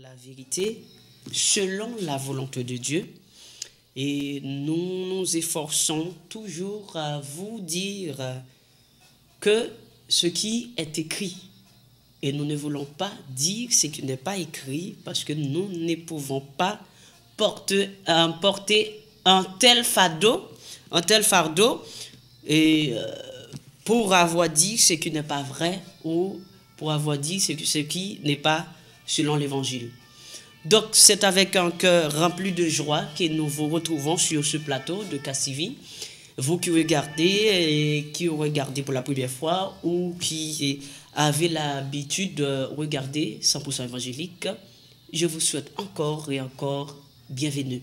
La vérité selon la volonté de Dieu, et nous nous efforçons toujours à vous dire que ce qui est écrit, et nous ne voulons pas dire ce qui n'est pas écrit parce que nous ne pouvons pas porter un tel fardeau et pour avoir dit ce qui n'est pas vrai ou pour avoir dit ce qui n'est pas selon l'évangile. Donc c'est avec un cœur rempli de joie que nous vous retrouvons sur ce plateau de Cassivi. Vous qui regardez pour la première fois ou qui avez l'habitude de regarder 100% évangélique, je vous souhaite encore et encore bienvenue.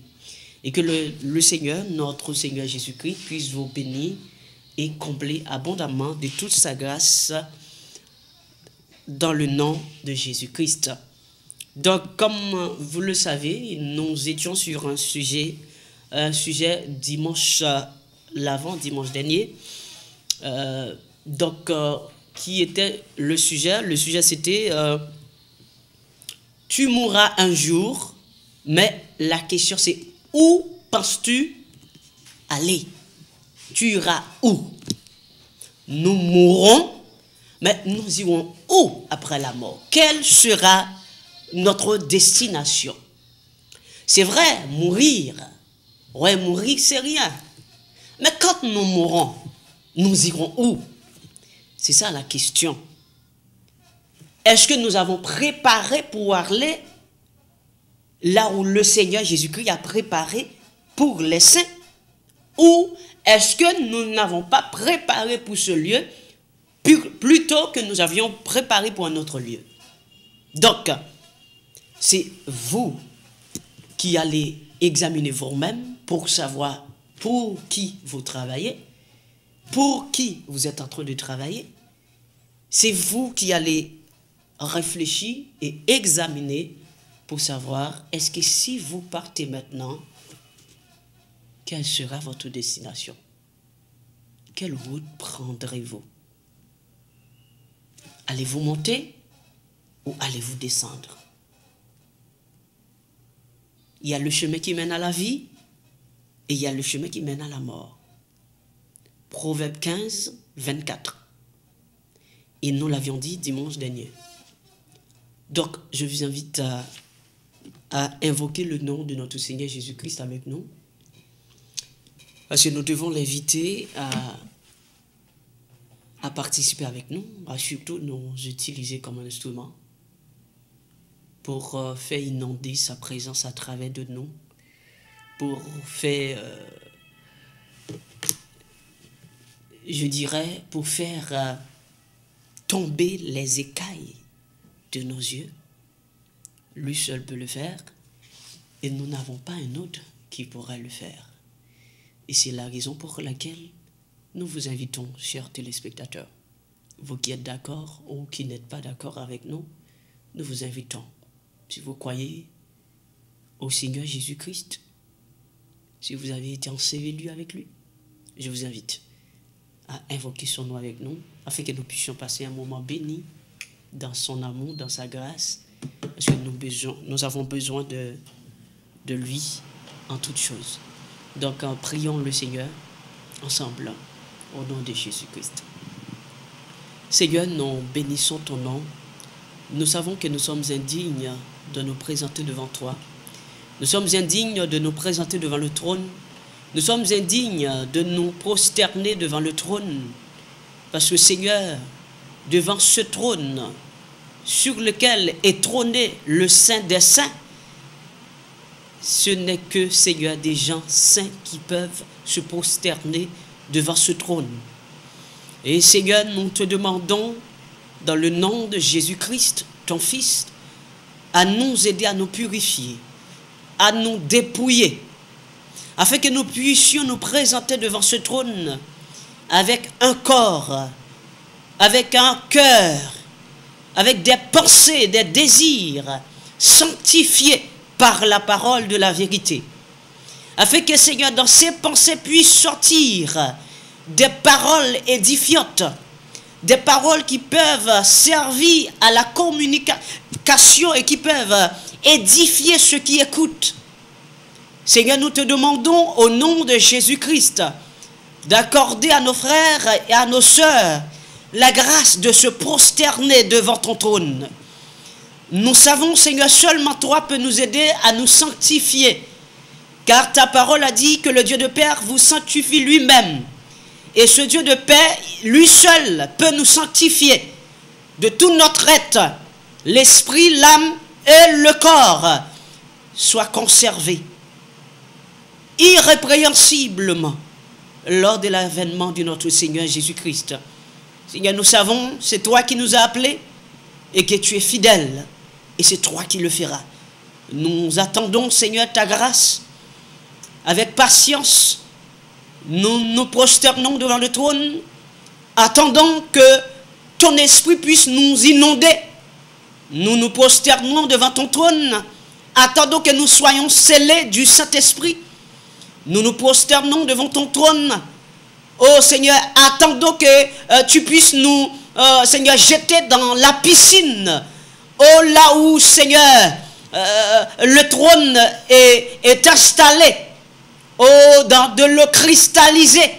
Et que le Seigneur, notre Seigneur Jésus-Christ, puisse vous bénir et combler abondamment de toute sa grâce dans le nom de Jésus-Christ. Donc, comme vous le savez, nous étions sur un sujet dimanche dimanche dernier. Qui était le sujet? Le sujet, c'était tu mourras un jour, mais la question, c'est où penses-tu aller? Tu iras où? Nous mourrons, mais nous irons où après la mort? Quelle sera notre destination? C'est vrai, mourir, c'est rien. Mais quand nous mourrons, nous irons où? C'est ça la question. Est-ce que nous avons préparé pour aller là où le Seigneur Jésus-Christ a préparé pour les saints? Ou est-ce que nous n'avons pas préparé pour ce lieu plutôt que nous avions préparé pour un autre lieu? Donc, c'est vous qui allez examiner vous-même pour savoir pour qui vous travaillez, pour qui vous êtes en train de travailler. C'est vous qui allez réfléchir et examiner pour savoir est-ce que si vous partez maintenant, quelle sera votre destination? Quelle route prendrez-vous? Allez-vous monter ou allez-vous descendre? Il y a le chemin qui mène à la vie et il y a le chemin qui mène à la mort. Proverbe 15, 24. Et nous l'avions dit dimanche dernier. Donc, je vous invite à invoquer le nom de notre Seigneur Jésus-Christ avec nous. Parce que nous devons l'inviter à participer avec nous, à surtout nous utiliser comme un instrument pour faire inonder sa présence à travers de nous, pour faire, pour faire tomber les écailles de nos yeux. Lui seul peut le faire et nous n'avons pas un autre qui pourrait le faire. Et c'est la raison pour laquelle nous vous invitons, chers téléspectateurs, vous qui êtes d'accord ou qui n'êtes pas d'accord avec nous, nous vous invitons. Si vous croyez au Seigneur Jésus-Christ, si vous avez été enseveli avec lui, je vous invite à invoquer son nom avec nous, afin que nous puissions passer un moment béni dans son amour, dans sa grâce, parce que nous avons besoin de lui en toutes choses. Donc, prions le Seigneur ensemble, au nom de Jésus-Christ. Seigneur, nous bénissons ton nom. Nous savons que nous sommes indignes de nous présenter devant toi. Nous sommes indignes de nous présenter devant le trône. Nous sommes indignes de nous prosterner devant le trône. Parce que Seigneur, devant ce trône sur lequel est trôné le Saint des Saints, ce n'est que, Seigneur, des gens saints qui peuvent se prosterner devant ce trône. Et Seigneur, nous te demandons, dans le nom de Jésus-Christ, ton Fils, à nous aider à nous purifier, à nous dépouiller, afin que nous puissions nous présenter devant ce trône avec un corps, avec un cœur, avec des pensées, des désirs sanctifiés par la parole de la vérité. Afin que, Seigneur, dans ces pensées puissent sortir des paroles édifiantes, des paroles qui peuvent servir à la communication et qui peuvent édifier ceux qui écoutent. Seigneur, nous te demandons au nom de Jésus-Christ d'accorder à nos frères et à nos sœurs la grâce de se prosterner devant ton trône. Nous savons, Seigneur, seulement toi peux nous aider à nous sanctifier, car ta parole a dit que le Dieu de Père vous sanctifie lui-même. Et ce Dieu de paix, lui seul, peut nous sanctifier de tout notre être. L'esprit, l'âme et le corps soient conservés irrépréhensiblement lors de l'avènement de notre Seigneur Jésus-Christ. Seigneur, nous savons, c'est toi qui nous as appelés et que tu es fidèle. Et c'est toi qui le feras. Nous attendons, Seigneur, ta grâce avec patience. Nous nous prosternons devant le trône, attendant que ton esprit puisse nous inonder. Nous nous prosternons devant ton trône, attendons que nous soyons scellés du Saint-Esprit. Nous nous prosternons devant ton trône. Oh Seigneur, attendons que tu puisses nous, Seigneur, jeter dans la piscine. Oh, là où, Seigneur, le trône est installé. Oh, dans de l'eau cristallisée.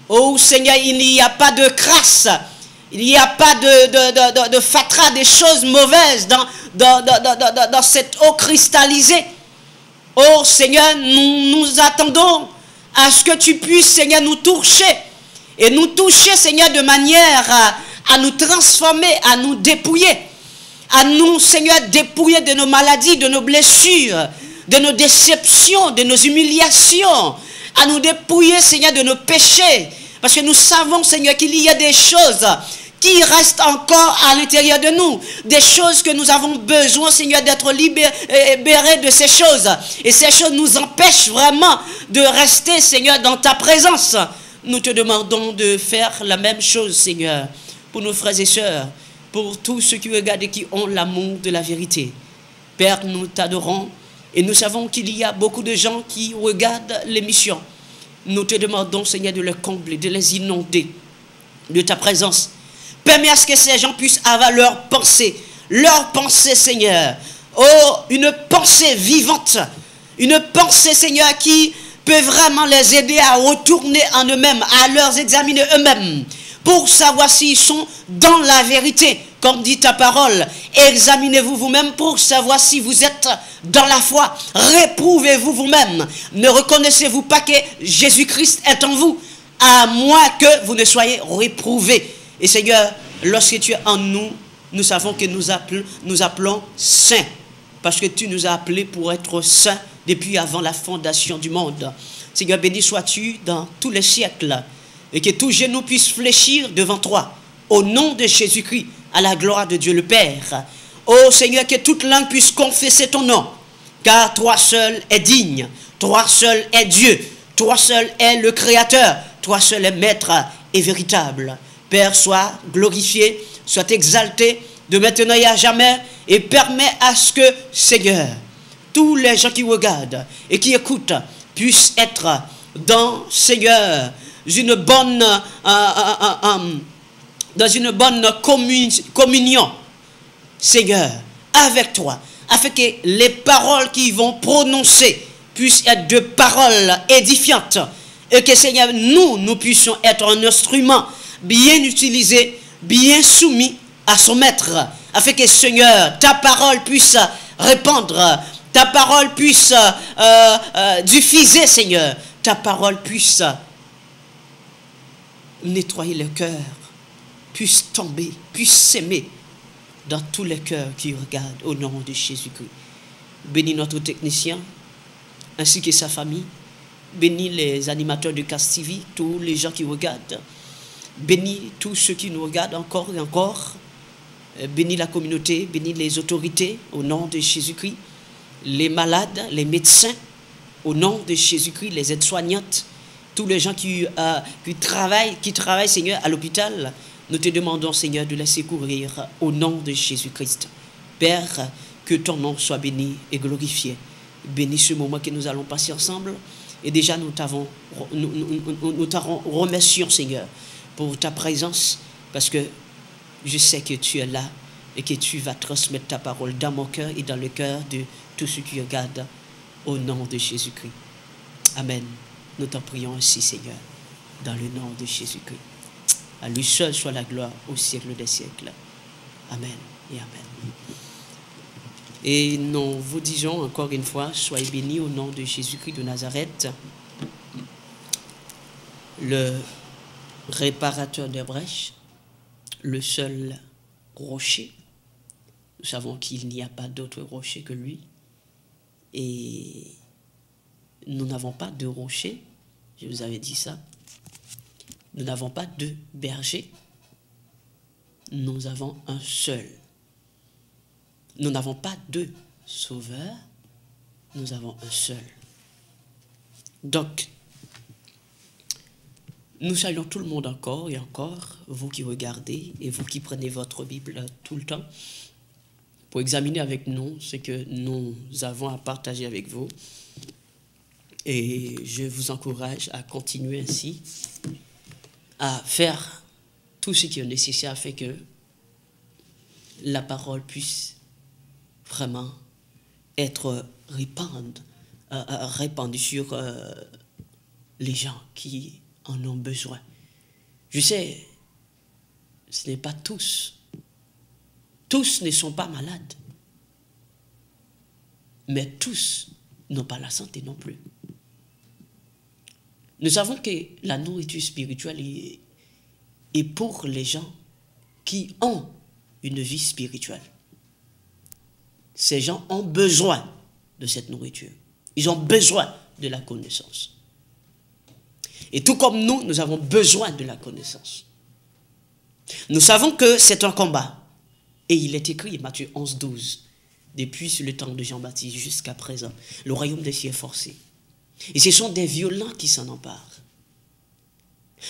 Oh, Seigneur, il n'y a pas de crasse. Il n'y a pas de fatras, des choses mauvaises dans cette eau cristallisée. Oh, Seigneur, nous attendons à ce que tu puisses, Seigneur, nous toucher. Et nous toucher, Seigneur, de manière à nous transformer, à nous dépouiller. À nous, Seigneur, dépouiller de nos maladies, de nos blessures, de nos déceptions, de nos humiliations, à nous dépouiller, Seigneur, de nos péchés. Parce que nous savons, Seigneur, qu'il y a des choses qui restent encore à l'intérieur de nous. Des choses que nous avons besoin, Seigneur, d'être libérés de ces choses. Et ces choses nous empêchent vraiment de rester, Seigneur, dans ta présence. Nous te demandons de faire la même chose, Seigneur, pour nos frères et sœurs, pour tous ceux qui regardent et qui ont l'amour de la vérité. Père, nous t'adorons. Et nous savons qu'il y a beaucoup de gens qui regardent l'émission. Nous te demandons, Seigneur, de les combler, de les inonder de ta présence. Permets à ce que ces gens puissent avoir leur pensée, Seigneur. Oh, une pensée vivante, une pensée, Seigneur, qui peut vraiment les aider à retourner en eux-mêmes, à leur examiner eux-mêmes, pour savoir s'ils sont dans la vérité. Comme dit ta parole, examinez-vous vous-même pour savoir si vous êtes dans la foi. Réprouvez-vous vous-même. Ne reconnaissez-vous pas que Jésus-Christ est en vous, à moins que vous ne soyez réprouvés. Et Seigneur, lorsque tu es en nous, nous savons que nous appelons saints. Parce que tu nous as appelés pour être saints depuis avant la fondation du monde. Seigneur, béni sois-tu dans tous les siècles. Et que tout genou puisse fléchir devant toi. Au nom de Jésus-Christ, à la gloire de Dieu le Père. Ô Seigneur, que toute langue puisse confesser ton nom. Car toi seul es digne. Toi seul es Dieu. Toi seul es le Créateur. Toi seul es maître et véritable. Père, sois glorifié, sois exalté de maintenant et à jamais. Et permets à ce que, Seigneur, tous les gens qui regardent et qui écoutent puissent être dans, Seigneur, dans une bonne communion, Seigneur, avec toi, afin que les paroles qu'ils vont prononcer puissent être de paroles édifiantes, et que, Seigneur, nous puissions être un instrument bien utilisé, bien soumis à son maître, afin que, Seigneur, ta parole puisse répandre, ta parole puisse diffuser, Seigneur, ta parole puisse nettoyer le cœur, puisse tomber, puisse s'aimer dans tous les cœurs qui regardent au nom de Jésus-Christ. Bénis notre technicien, ainsi que sa famille. Bénis les animateurs de CAS TV, tous les gens qui regardent. Bénis tous ceux qui nous regardent encore et encore. Bénis la communauté, bénis les autorités au nom de Jésus-Christ, les malades, les médecins, au nom de Jésus-Christ, les aides-soignantes, tous les gens qui travaillent, Seigneur, à l'hôpital. Nous te demandons, Seigneur, de les secourir au nom de Jésus-Christ. Père, que ton nom soit béni et glorifié. Bénis ce moment que nous allons passer ensemble. Et déjà, nous t'avons remercions, Seigneur, pour ta présence, parce que je sais que tu es là et que tu vas transmettre ta parole dans mon cœur et dans le cœur de tous ceux qui regardent au nom de Jésus-Christ. Amen. Nous t'en prions ainsi, Seigneur, dans le nom de Jésus-Christ. À lui seul soit la gloire au siècle des siècles. Amen et amen. Et nous vous disons encore une fois, soyez bénis au nom de Jésus-Christ de Nazareth, le réparateur des brèches, le seul rocher. Nous savons qu'il n'y a pas d'autre rocher que lui. Et nous n'avons pas de rocher, je vous avais dit ça. Nous n'avons pas de berger. Nous avons un seul. Nous n'avons pas de sauveur. Nous avons un seul. Donc, nous saluons tout le monde encore et encore, vous qui regardez et vous qui prenez votre Bible tout le temps, pour examiner avec nous ce que nous avons à partager avec vous. Et je vous encourage à continuer ainsi, à faire tout ce qui est nécessaire afin que la parole puisse vraiment être répandue sur les gens qui en ont besoin. Je sais, ce n'est pas tous. Tous ne sont pas malades. Mais tous n'ont pas la santé non plus. Nous savons que la nourriture spirituelle est pour les gens qui ont une vie spirituelle. Ces gens ont besoin de cette nourriture. Ils ont besoin de la connaissance. Et tout comme nous avons besoin de la connaissance. Nous savons que c'est un combat. Et il est écrit, Matthieu 11, 12, depuis le temps de Jean-Baptiste jusqu'à présent, le royaume des cieux est forcé. Et ce sont des violents qui s'en emparent.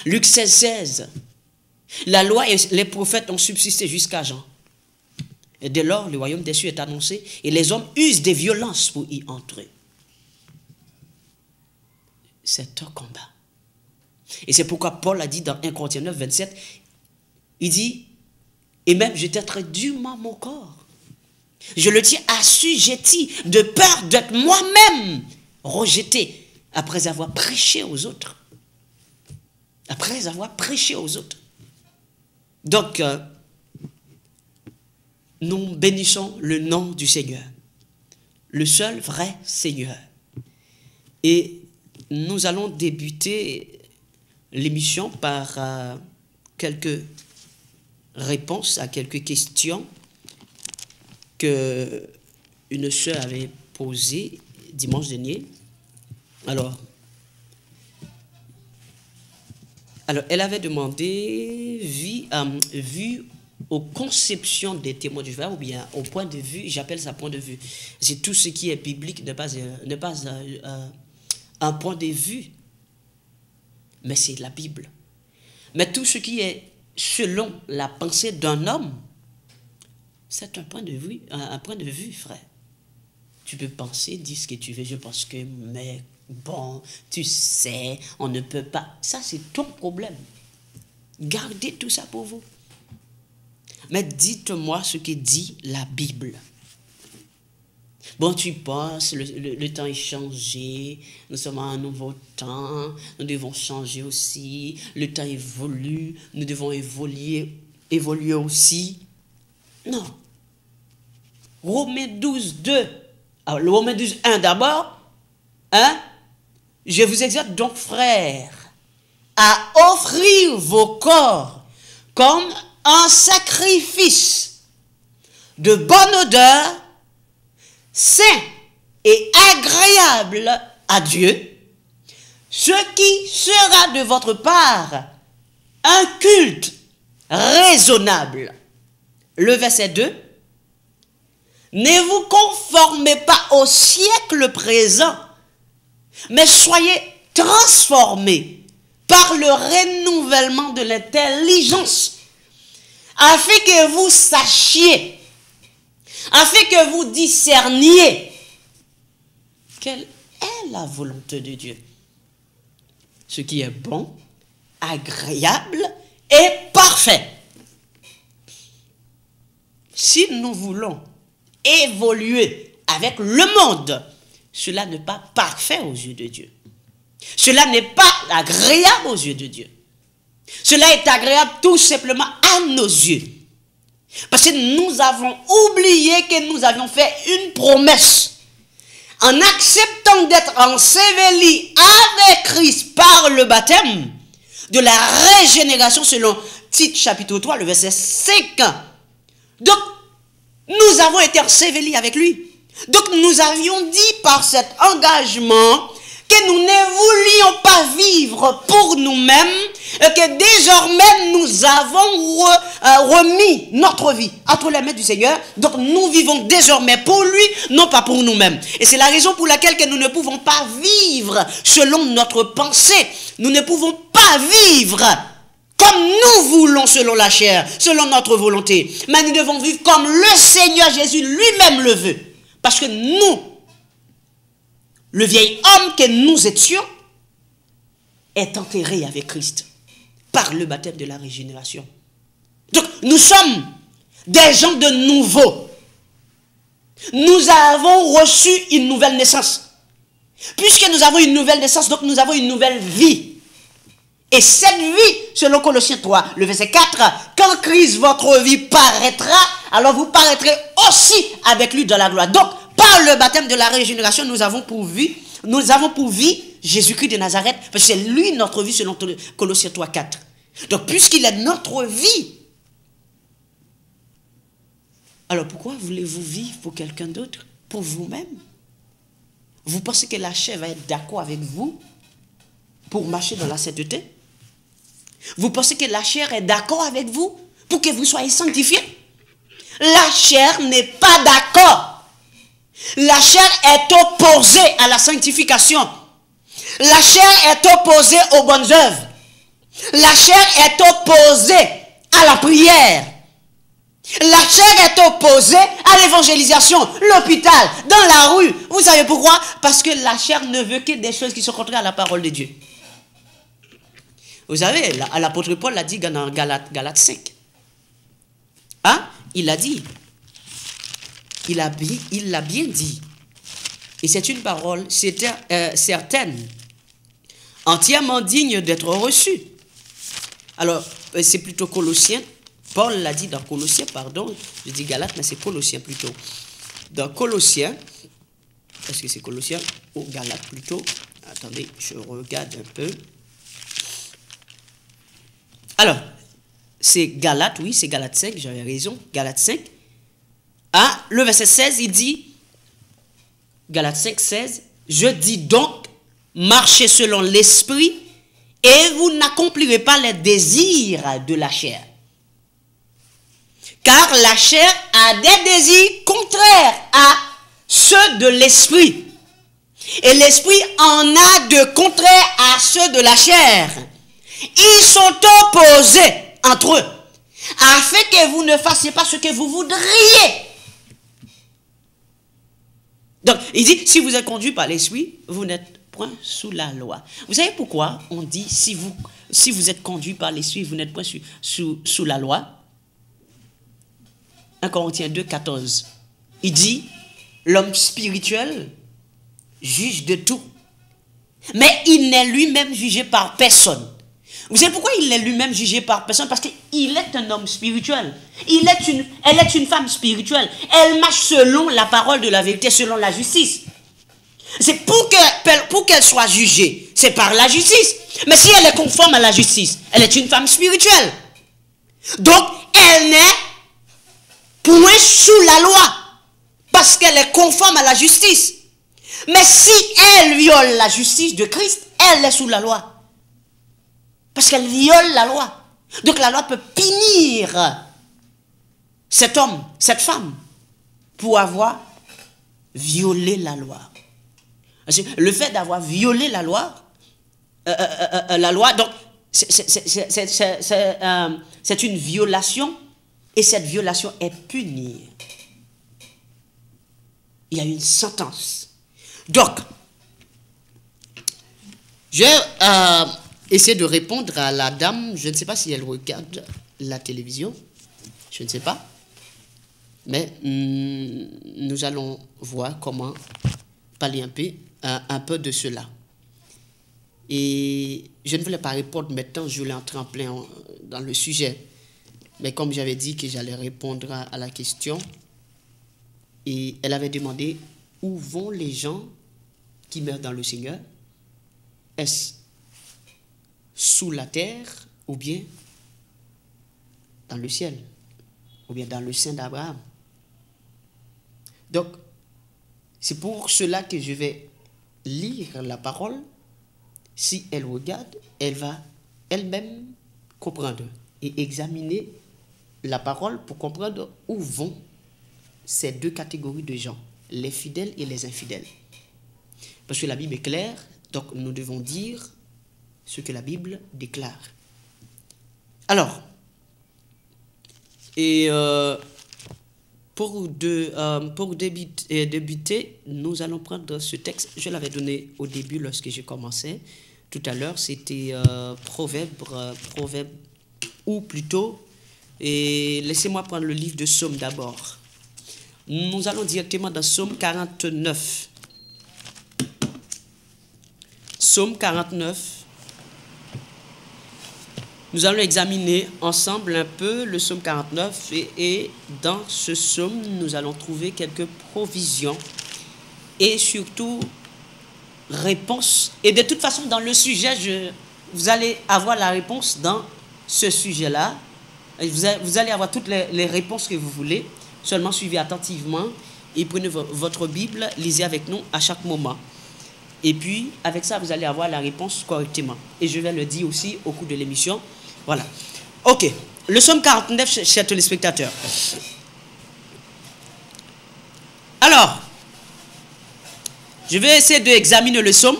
Luc 16, 16, la loi et les prophètes ont subsisté jusqu'à Jean. Et dès lors, le royaume des cieux est annoncé et les hommes usent des violences pour y entrer. C'est un combat. Et c'est pourquoi Paul a dit dans 1 Corinthiens 9, 27, il dit, et même je traiterai durement mon corps. Je le tiens assujetti de peur d'être moi-même rejeté après avoir prêché aux autres. Après avoir prêché aux autres. Donc, nous bénissons le nom du Seigneur, le seul vrai Seigneur. Et nous allons débuter l'émission par quelques réponses à quelques questions que une sœur avait posées dimanche dernier. Alors, elle avait demandé, vu aux conceptions des témoins de Jéhovah, ou bien au point de vue, j'appelle ça point de vue. C'est tout ce qui est biblique, n'est pas un point de vue, mais c'est la Bible. Mais tout ce qui est selon la pensée d'un homme, c'est un point de vue, frère. Tu peux penser, dire ce que tu veux, je pense que, mais bon, tu sais, on ne peut pas. Ça, c'est ton problème. Gardez tout ça pour vous. Mais dites-moi ce que dit la Bible. Bon, tu penses, le temps est changé, nous sommes à un nouveau temps, nous devons changer aussi, le temps évolue, nous devons évoluer aussi. Non. Romains 12, 2. Alors, le Romains 12, 1 d'abord. Je vous exhorte donc, frères, à offrir vos corps comme un sacrifice de bonne odeur, saint et agréable à Dieu, ce qui sera de votre part un culte raisonnable. le verset 2. Ne vous conformez pas au siècle présent, mais soyez transformés par le renouvellement de l'intelligence, afin que vous sachiez, afin que vous discerniez quelle est la volonté de Dieu, ce qui est bon, agréable et parfait. Si nous voulons évoluer avec le monde, cela n'est pas parfait aux yeux de Dieu. Cela n'est pas agréable aux yeux de Dieu. Cela est agréable tout simplement à nos yeux. Parce que nous avons oublié que nous avions fait une promesse. En acceptant d'être ensevelis avec Christ par le baptême de la régénération selon Tite chapitre 3, le verset 5. Donc, nous avons été ensevelis avec lui. Donc, nous avions dit par cet engagement que nous ne voulions pas vivre pour nous-mêmes et que désormais nous avons remis notre vie entre les mains du Seigneur. Donc nous vivons désormais pour lui, non pas pour nous-mêmes. Et c'est la raison pour laquelle que nous ne pouvons pas vivre selon notre pensée. Nous ne pouvons pas vivre comme nous voulons selon la chair, selon notre volonté. Mais nous devons vivre comme le Seigneur Jésus lui-même le veut. Parce que nous, le vieil homme que nous étions est enterré avec Christ par le baptême de la régénération. Donc, nous sommes des gens de nouveau. Nous avons reçu une nouvelle naissance. Puisque nous avons une nouvelle naissance, donc nous avons une nouvelle vie. Et cette vie, selon Colossiens 3, le verset 4, quand Christ, votre vie, paraîtra, alors vous paraîtrez aussi avec lui dans la gloire. Donc, par le baptême de la régénération, nous avons pour vie Jésus-Christ de Nazareth, parce que c'est lui notre vie selon Colossiens 3, 4. Donc, puisqu'il est notre vie, alors pourquoi voulez-vous vivre pour quelqu'un d'autre, pour vous-même? Vous pensez que la chair va être d'accord avec vous pour marcher dans la sainteté? Vous pensez que la chair est d'accord avec vous pour que vous soyez sanctifiés? La chair n'est pas d'accord. La chair est opposée à la sanctification. La chair est opposée aux bonnes œuvres. La chair est opposée à la prière. La chair est opposée à l'évangélisation, l'hôpital, dans la rue. Vous savez pourquoi? Parce que la chair ne veut que des choses qui sont contraires à la parole de Dieu. Vous savez, l'apôtre Paul l'a dit dans Galates 5. Hein? Il l'a dit. Il l'a bien dit. Et c'est une parole certaine, entièrement digne d'être reçue. Alors, c'est plutôt Colossiens. Paul l'a dit dans Colossiens, pardon. Je dis Galates, mais c'est Colossiens plutôt. Dans Colossiens, est-ce que c'est Colossiens ou Galates plutôt? Attendez, je regarde un peu. Alors, c'est Galates, oui, c'est Galates 5, j'avais raison, Galates 5. Ah, le verset 16, il dit, Galates 5, 16, je dis donc, marchez selon l'esprit et vous n'accomplirez pas les désirs de la chair. Car la chair a des désirs contraires à ceux de l'esprit. Et l'esprit en a de contraires à ceux de la chair. Ils sont opposés entre eux, afin que vous ne fassiez pas ce que vous voudriez. Donc, il dit, si vous êtes conduit par l'esprit, vous n'êtes point sous la loi. Vous savez pourquoi on dit, si vous êtes conduit par l'esprit, vous n'êtes point sous la loi? 1 Corinthiens 2, 14. Il dit, l'homme spirituel juge de tout, mais il n'est lui-même jugé par personne. Vous savez pourquoi il est lui-même jugé par personne? Parce qu'il est un homme spirituel. Elle est une femme spirituelle. Elle marche selon la parole de la vérité, selon la justice. C'est pour qu'elle soit jugée. C'est par la justice. Mais si elle est conforme à la justice, elle est une femme spirituelle. Donc, elle n'est point sous la loi. Parce qu'elle est conforme à la justice. Mais si elle viole la justice de Christ, elle est sous la loi. Parce qu'elle viole la loi. Donc la loi peut punir cet homme, cette femme, pour avoir violé la loi. Le fait d'avoir violé la loi, donc, c'est une violation, et cette violation est punie. Il y a une sentence. Donc, je vais essayer de répondre à la dame. Je ne sais pas si elle regarde la télévision. Je ne sais pas. Mais nous allons voir comment parler un peu de cela. Et je ne voulais pas répondre maintenant, je voulais entrer en plein dans le sujet. Mais comme j'avais dit que j'allais répondre à la question, et elle avait demandé où vont les gens qui meurent dans le Seigneur. Est-ce sous la terre ou bien dans le ciel, ou bien dans le sein d'Abraham? Donc, c'est pour cela que je vais lire la parole. Si elle regarde, elle va elle-même comprendre et examiner la parole pour comprendre où vont ces deux catégories de gens, les fidèles et les infidèles. Parce que la Bible est claire, donc nous devons dire ce que la Bible déclare. Alors, et pour débuter, nous allons prendre ce texte. Je l'avais donné au début lorsque j'ai commencé. Tout à l'heure, c'était Proverbe, ou plutôt, et laissez-moi prendre le livre de Psaume d'abord. Nous allons directement dans Psaume 49. Psaume 49. Nous allons examiner ensemble un peu le Psaume 49 et dans ce psaume, nous allons trouver quelques provisions et surtout réponses. Et de toute façon, dans le sujet, vous allez avoir la réponse dans ce sujet-là. Vous allez avoir toutes les réponses que vous voulez. Seulement suivez attentivement et prenez votre Bible, lisez avec nous à chaque moment. Et puis, avec ça, vous allez avoir la réponse correctement. Et je vais le dire aussi au cours de l'émission. Voilà. Ok. Le psaume 49, chers téléspectateurs. Alors, je vais essayer d'examiner le psaume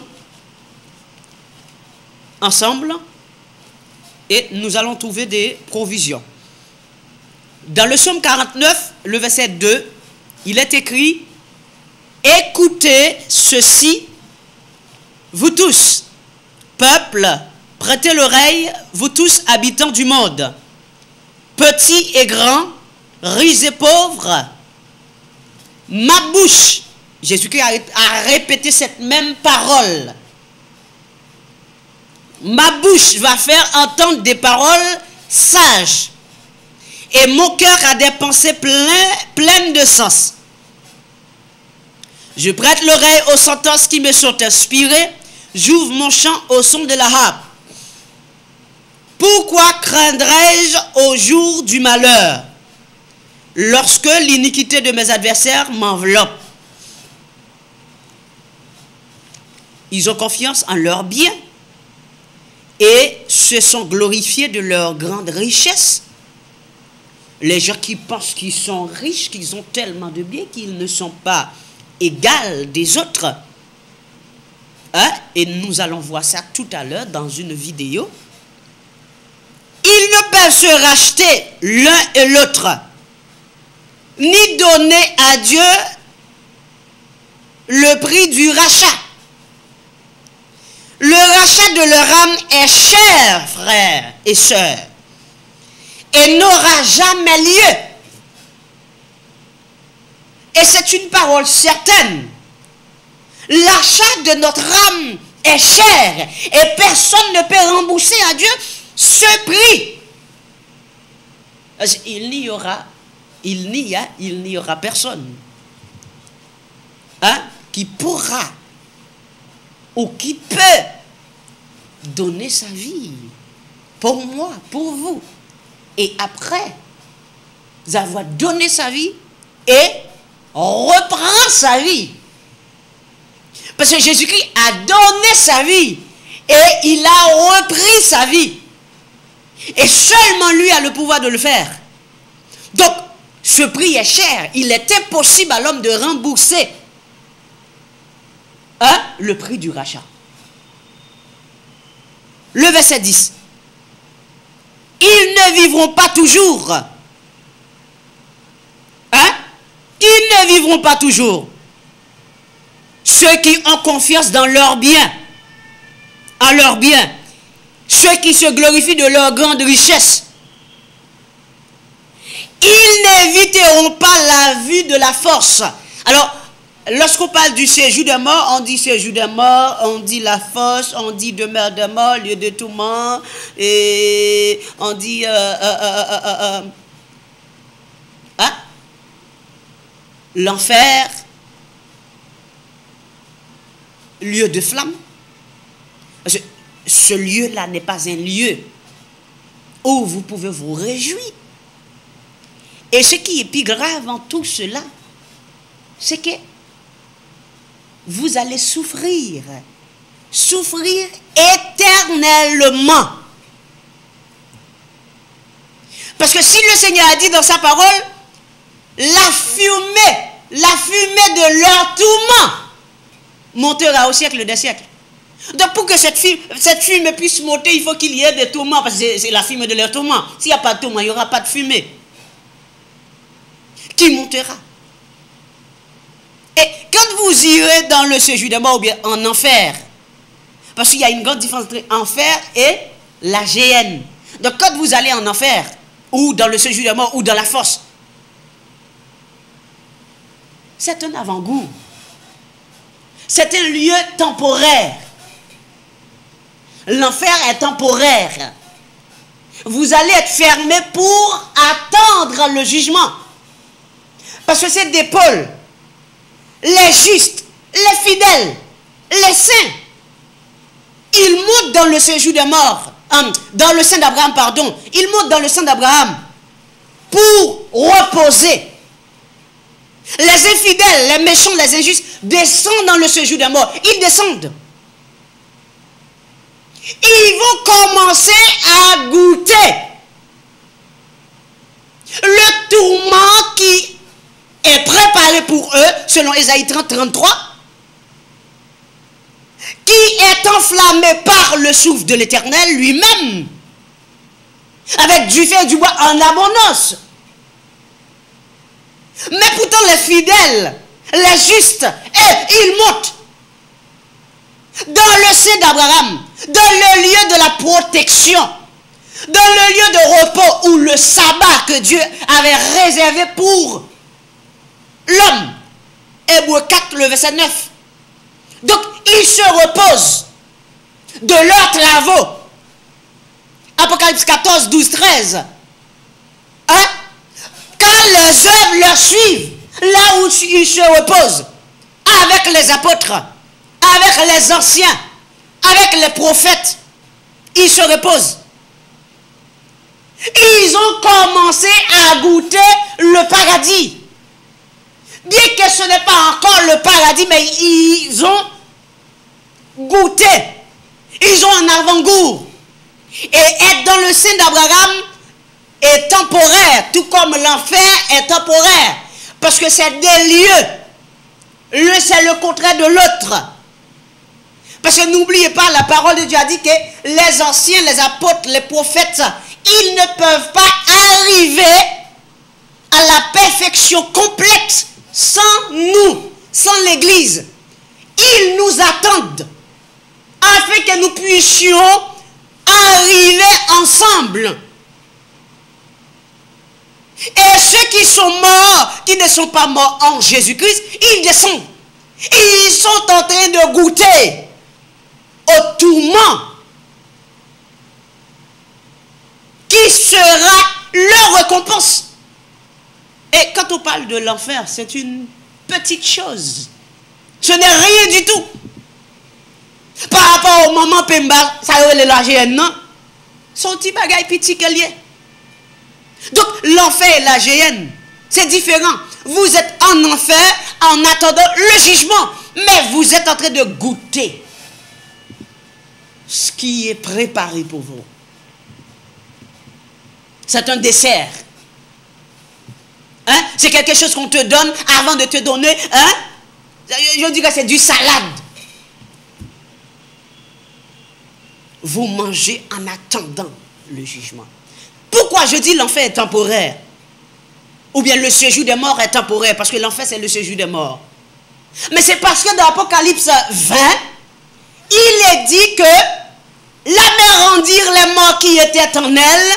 ensemble et nous allons trouver des provisions. Dans le psaume 49, le verset 2, il est écrit « Écoutez ceci, vous tous, peuple, prêtez l'oreille, vous tous habitants du monde, petits et grands, riches et pauvres, ma bouche », Jésus-Christ a répété cette même parole, ma bouche va faire entendre des paroles sages, et mon cœur a des pensées pleines de sens. Je prête l'oreille aux sentences qui me sont inspirées, j'ouvre mon chant au son de la harpe. Pourquoi craindrais-je au jour du malheur, lorsque l'iniquité de mes adversaires m'enveloppe? Ils ont confiance en leurs biens et se sont glorifiés de leur grande richesse. Les gens qui pensent qu'ils sont riches, qu'ils ont tellement de biens qu'ils ne sont pas égaux des autres. Hein? Et nous allons voir ça tout à l'heure dans une vidéo. Ils ne peuvent se racheter l'un et l'autre, ni donner à Dieu le prix du rachat. Le rachat de leur âme est cher, frères et sœurs, et n'aura jamais lieu. Et c'est une parole certaine. L'achat de notre âme est cher, et personne ne peut rembourser à Dieu ce prix. Il n'y aura personne qui pourra ou qui peut donner sa vie pour moi, pour vous, et après avoir donné sa vie et reprendre sa vie. Parce que Jésus-Christ a donné sa vie et il a repris sa vie. Et seulement lui a le pouvoir de le faire. Donc, Ce prix est cher. Il est impossible à l'homme de rembourser le prix du rachat. Le verset 10. Ils ne vivront pas toujours. Ils ne vivront pas toujours. Ceux qui ont confiance dans leurs biens, à leurs biens, ceux qui se glorifient de leur grande richesse, ils n'éviteront pas la vue de la force. Alors, lorsqu'on parle du séjour des morts, on dit séjour des morts, on dit la force, on dit demeure des morts, lieu de tourment, et on dit l'enfer, lieu de flamme. Parce que ce lieu-là n'est pas un lieu où vous pouvez vous réjouir. Et ce qui est plus grave en tout cela, c'est que vous allez souffrir. Souffrir éternellement. Parce que si le Seigneur a dit dans sa parole, la fumée de leur tourment montera au siècle des siècles. Donc pour que cette fumée puisse monter, il faut qu'il y ait des tourments, parce que c'est la fumée de leur tourment. S'il n'y a pas de tourment, il n'y aura pas de fumée qui montera. Et quand vous irez dans le séjour des morts ou bien en enfer, parce qu'il y a une grande différence entre enfer et la géhenne. Donc quand vous allez en enfer, ou dans le séjour des morts, ou dans la fosse, c'est un avant-goût. C'est un lieu temporaire. L'enfer est temporaire. Vous allez être fermé pour attendre le jugement. Parce que c'est des pôles. Les justes, les fidèles, les saints, ils montent dans le séjour des morts, dans le sein d'Abraham, pardon. Ils montent dans le sein d'Abraham pour reposer. Les infidèles, les méchants, les injustes descendent dans le séjour des morts. Ils descendent. Ils vont commencer à goûter le tourment qui est préparé pour eux, selon Ésaïe 30, 33, qui est enflammé par le souffle de l'Éternel lui-même, avec du feu et du bois en abondance. Mais pourtant les fidèles, les justes, ils montent dans le sein d'Abraham, dans le lieu de la protection, dans le lieu de repos où le sabbat que Dieu avait réservé pour l'homme. Hébreux 4, le verset 9. Donc, ils se reposent de leurs travaux. Apocalypse 14, 12, 13. Quand les œuvres leur suivent, là où ils se reposent, avec les apôtres, avec les anciens, avec les prophètes, ils se reposent. Ils ont commencé à goûter le paradis. Bien que ce n'est pas encore le paradis, mais ils ont goûté. Ils ont un avant-goût. Et être dans le sein d'Abraham est temporaire, tout comme l'enfer est temporaire. Parce que c'est des lieux. L'un, c'est le contraire de l'autre. Parce que n'oubliez pas, la parole de Dieu a dit que les anciens, les apôtres, les prophètes, ils ne peuvent pas arriver à la perfection complète sans nous, sans l'Église. Ils nous attendent afin que nous puissions arriver ensemble. Et ceux qui sont morts, qui ne sont pas morts en Jésus-Christ, ils descendent. Ils sont en train de goûter au tourment qui sera leur récompense. Et quand on parle de l'enfer, c'est une petite chose. Ce n'est rien du tout. Par rapport au moment Pemba, ça y est la GN, non? Son petit bagage petit qu'elle y est. Donc l'enfer et la GN, c'est différent. Vous êtes en enfer en attendant le jugement, mais vous êtes en train de goûter ce qui est préparé pour vous. C'est un dessert. Hein? C'est quelque chose qu'on te donne avant de te donner. Hein? Je dis que c'est du salade. Vous mangez en attendant le jugement. Pourquoi je dis l'enfer est temporaire? Ou bien le séjour des morts est temporaire? Parce que l'enfer c'est le séjour des morts. Mais c'est parce que dans Apocalypse 20, il est dit que la mer rendirent les morts qui étaient en elle.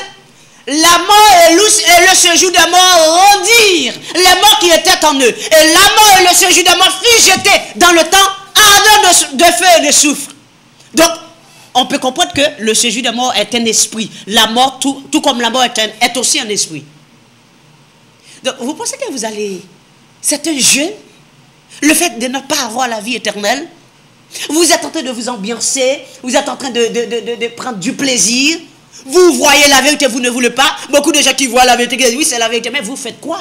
La mort et le séjour des morts rendirent les morts qui étaient en eux. Et la mort et le séjour des morts furent jetés dans le temps ardent de feu et de soufre. Donc, on peut comprendre que le séjour des morts est un esprit. La mort, tout comme la mort est aussi un esprit. Donc, vous pensez que vous allez... C'est un jeu. Le fait de ne pas avoir la vie éternelle. Vous êtes en train de vous ambiancer. Vous êtes en train de prendre du plaisir. Vous voyez la vérité, vous ne voulez pas. Beaucoup de gens qui voient la vérité, qui disent oui, c'est la vérité. Mais vous faites quoi?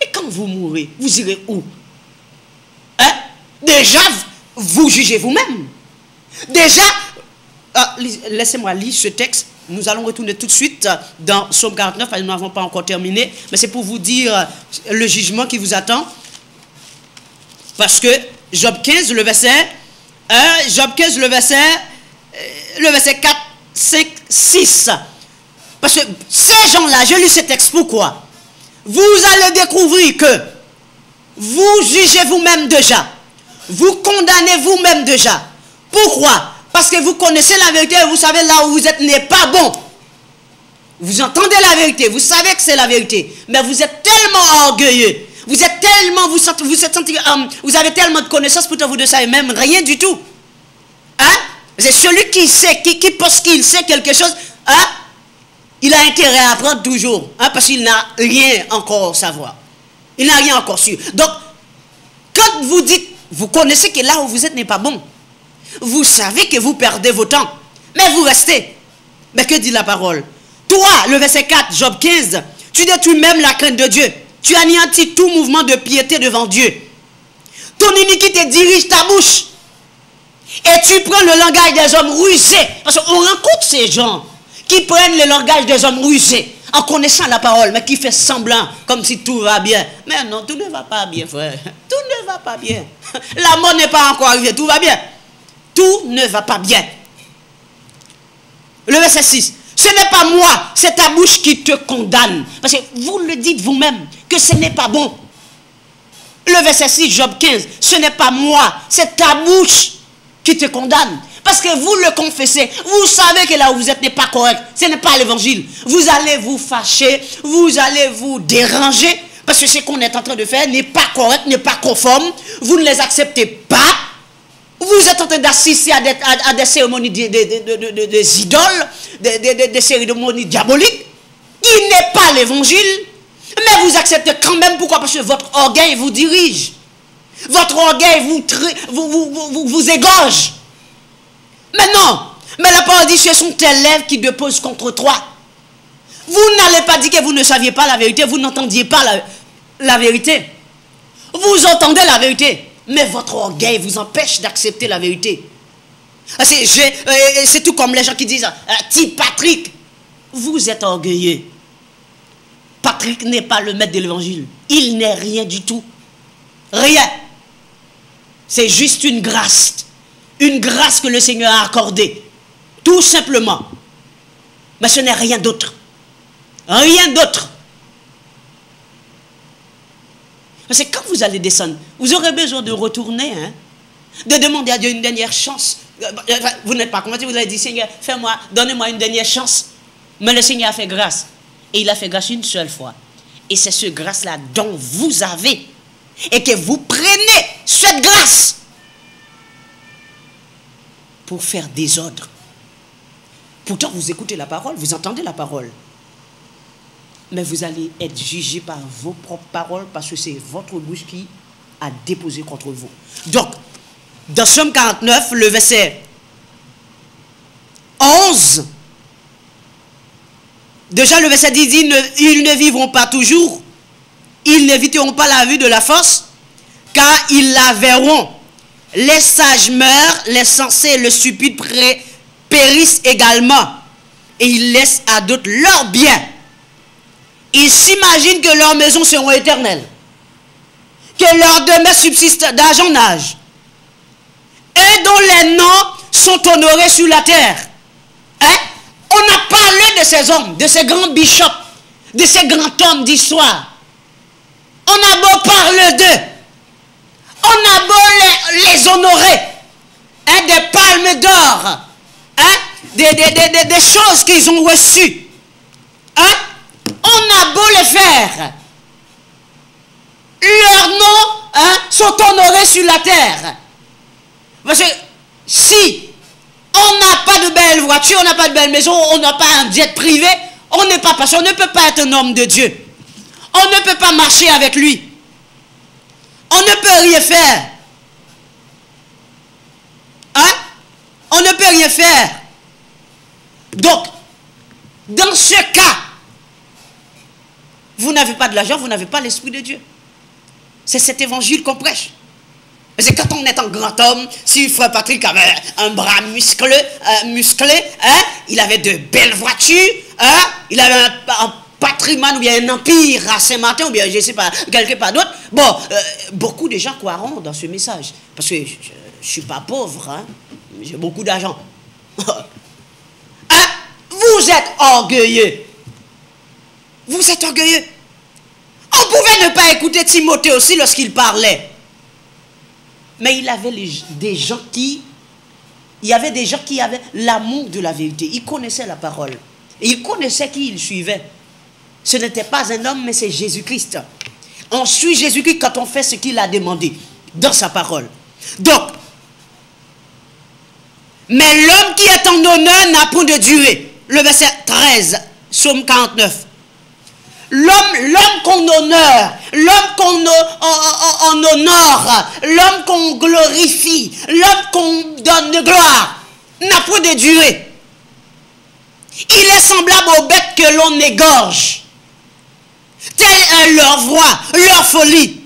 Et quand vous mourrez, vous irez où? Hein? Déjà, vous jugez vous-même. Déjà, laissez-moi lire ce texte. Nous allons retourner tout de suite dans Psaume 49, parce que nous n'avons pas encore terminé. Mais c'est pour vous dire le jugement qui vous attend. Parce que Job 15, le verset 1, Job 15, le verset 4, 5, 6. Parce que ces gens-là, je lis ce texte, pourquoi? Vous allez découvrir que vous jugez vous-même déjà. Vous condamnez vous-même déjà. Pourquoi? Parce que vous connaissez la vérité et vous savez là où vous êtes n'est pas bon. Vous entendez la vérité, vous savez que c'est la vérité. Mais vous êtes tellement orgueilleux. Vous êtes tellement, vous avez tellement de connaissances, pourtant vous ne savez même rien du tout. Hein? C'est celui qui sait, qui pense qu'il sait quelque chose, hein? Il a intérêt à apprendre toujours, hein? Parce qu'il n'a rien encore à savoir. Il n'a rien encore su. Donc, quand vous dites, vous connaissez que là où vous êtes n'est pas bon. Vous savez que vous perdez vos temps. Mais vous restez. Mais que dit la parole? Toi, le verset 4, Job 15, tu détruis même la crainte de Dieu. Tu anéantis tout mouvement de piété devant Dieu. Ton iniquité dirige ta bouche. Et tu prends le langage des hommes rusés. Parce qu'on rencontre ces gens qui prennent le langage des hommes rusés en connaissant la parole, mais qui fait semblant comme si tout va bien. Mais non, tout ne va pas bien, frère. Tout ne va pas bien. La mort n'est pas encore arrivée. Tout va bien. Tout ne va pas bien. Le verset 6. Ce n'est pas moi, c'est ta bouche qui te condamne. Parce que vous le dites vous-même que ce n'est pas bon. Le verset 6, Job 15. Ce n'est pas moi, c'est ta bouche qui te condamne. Parce que vous le confessez. Vous savez que là où vous êtes n'est pas correct. Ce n'est pas l'évangile. Vous allez vous fâcher. Vous allez vous déranger. Parce que ce qu'on est en train de faire n'est pas correct, n'est pas conforme. Vous ne les acceptez pas. Vous êtes en train d'assister à des cérémonies des idoles, des cérémonies diaboliques, qui n'est pas l'évangile, mais vous acceptez quand même. Pourquoi? Parce que votre orgueil vous dirige. Votre orgueil vous égorge. Mais non, mais la parole dit, ce sont tes lèvres qui déposent contre toi. Vous n'allez pas dire que vous ne saviez pas la vérité, vous n'entendiez pas la vérité. Vous entendez la vérité. Mais votre orgueil vous empêche d'accepter la vérité. C'est tout comme les gens qui disent, type Patrick, vous êtes orgueilleux. Patrick n'est pas le maître de l'évangile. Il n'est rien du tout. Rien. C'est juste une grâce. Une grâce que le Seigneur a accordée. Tout simplement. Mais ce n'est rien d'autre. Rien d'autre. Parce que quand vous allez descendre, vous aurez besoin de retourner, hein, de demander à Dieu une dernière chance. Vous n'êtes pas convaincu, vous avez dit, Seigneur, fais-moi, donnez-moi une dernière chance. Mais le Seigneur a fait grâce. Et il a fait grâce une seule fois. Et c'est ce grâce-là dont vous avez. Et que vous prenez cette grâce pour faire désordre. Pourtant, vous écoutez la parole, vous entendez la parole. Mais vous allez être jugé par vos propres paroles parce que c'est votre bouche qui a déposé contre vous. Donc, dans Psaume 49, le verset 11, déjà le verset 10 dit, ils ne vivront pas toujours, ils n'éviteront pas la vue de la force, car ils la verront. Les sages meurent, les sensés et le stupide périssent également, et ils laissent à d'autres leur bien. Ils s'imaginent que leurs maisons seront éternelles, que leurs demeures subsistent d'âge en âge, et dont les noms sont honorés sur la terre. Hein? On a parlé de ces hommes, de ces grands bishops, de ces grands hommes d'histoire. On a beau parler d'eux, on a beau les honorer, hein, des palmes d'or, hein, des choses qu'ils ont reçues. Hein? On a beau les faire. Leurs noms, hein, sont honorés sur la terre. Parce que si on n'a pas de belle voiture, on n'a pas de belle maison, on n'a pas un jet privé, on n'est pas passé, on ne peut pas être un homme de Dieu. On ne peut pas marcher avec lui. On ne peut rien faire. Hein? On ne peut rien faire. Donc, dans ce cas, vous n'avez pas de l'argent, vous n'avez pas l'Esprit de Dieu. C'est cet évangile qu'on prêche. C'est quand on est un grand homme, si Frère Patrick avait un bras musclé, hein, il avait de belles voitures, hein, il avait un patrimoine ou bien un empire à Saint-Martin ou bien je ne sais pas, quelque part d'autre. Bon, beaucoup de gens croiront dans ce message. Parce que je ne suis pas pauvre, hein, j'ai beaucoup d'argent. Hein, vous êtes orgueilleux. Vous êtes orgueilleux. On pouvait ne pas écouter Timothée aussi lorsqu'il parlait. Mais il avait des gens qui... Il y avait des gens qui avaient l'amour de la vérité. Ils connaissaient la parole. Et ils connaissaient qui ils suivaient. Ce n'était pas un homme, mais c'est Jésus-Christ. On suit Jésus-Christ quand on fait ce qu'il a demandé dans sa parole. Donc, mais l'homme qui est en honneur n'a point de durée. Le verset 13, Psaume 49. L'homme qu'on honore, l'homme qu'on honore, l'homme qu'on glorifie, l'homme qu'on donne de gloire, n'a pas de durée. Il est semblable aux bêtes que l'on égorge. Telle est leur voix, leur folie.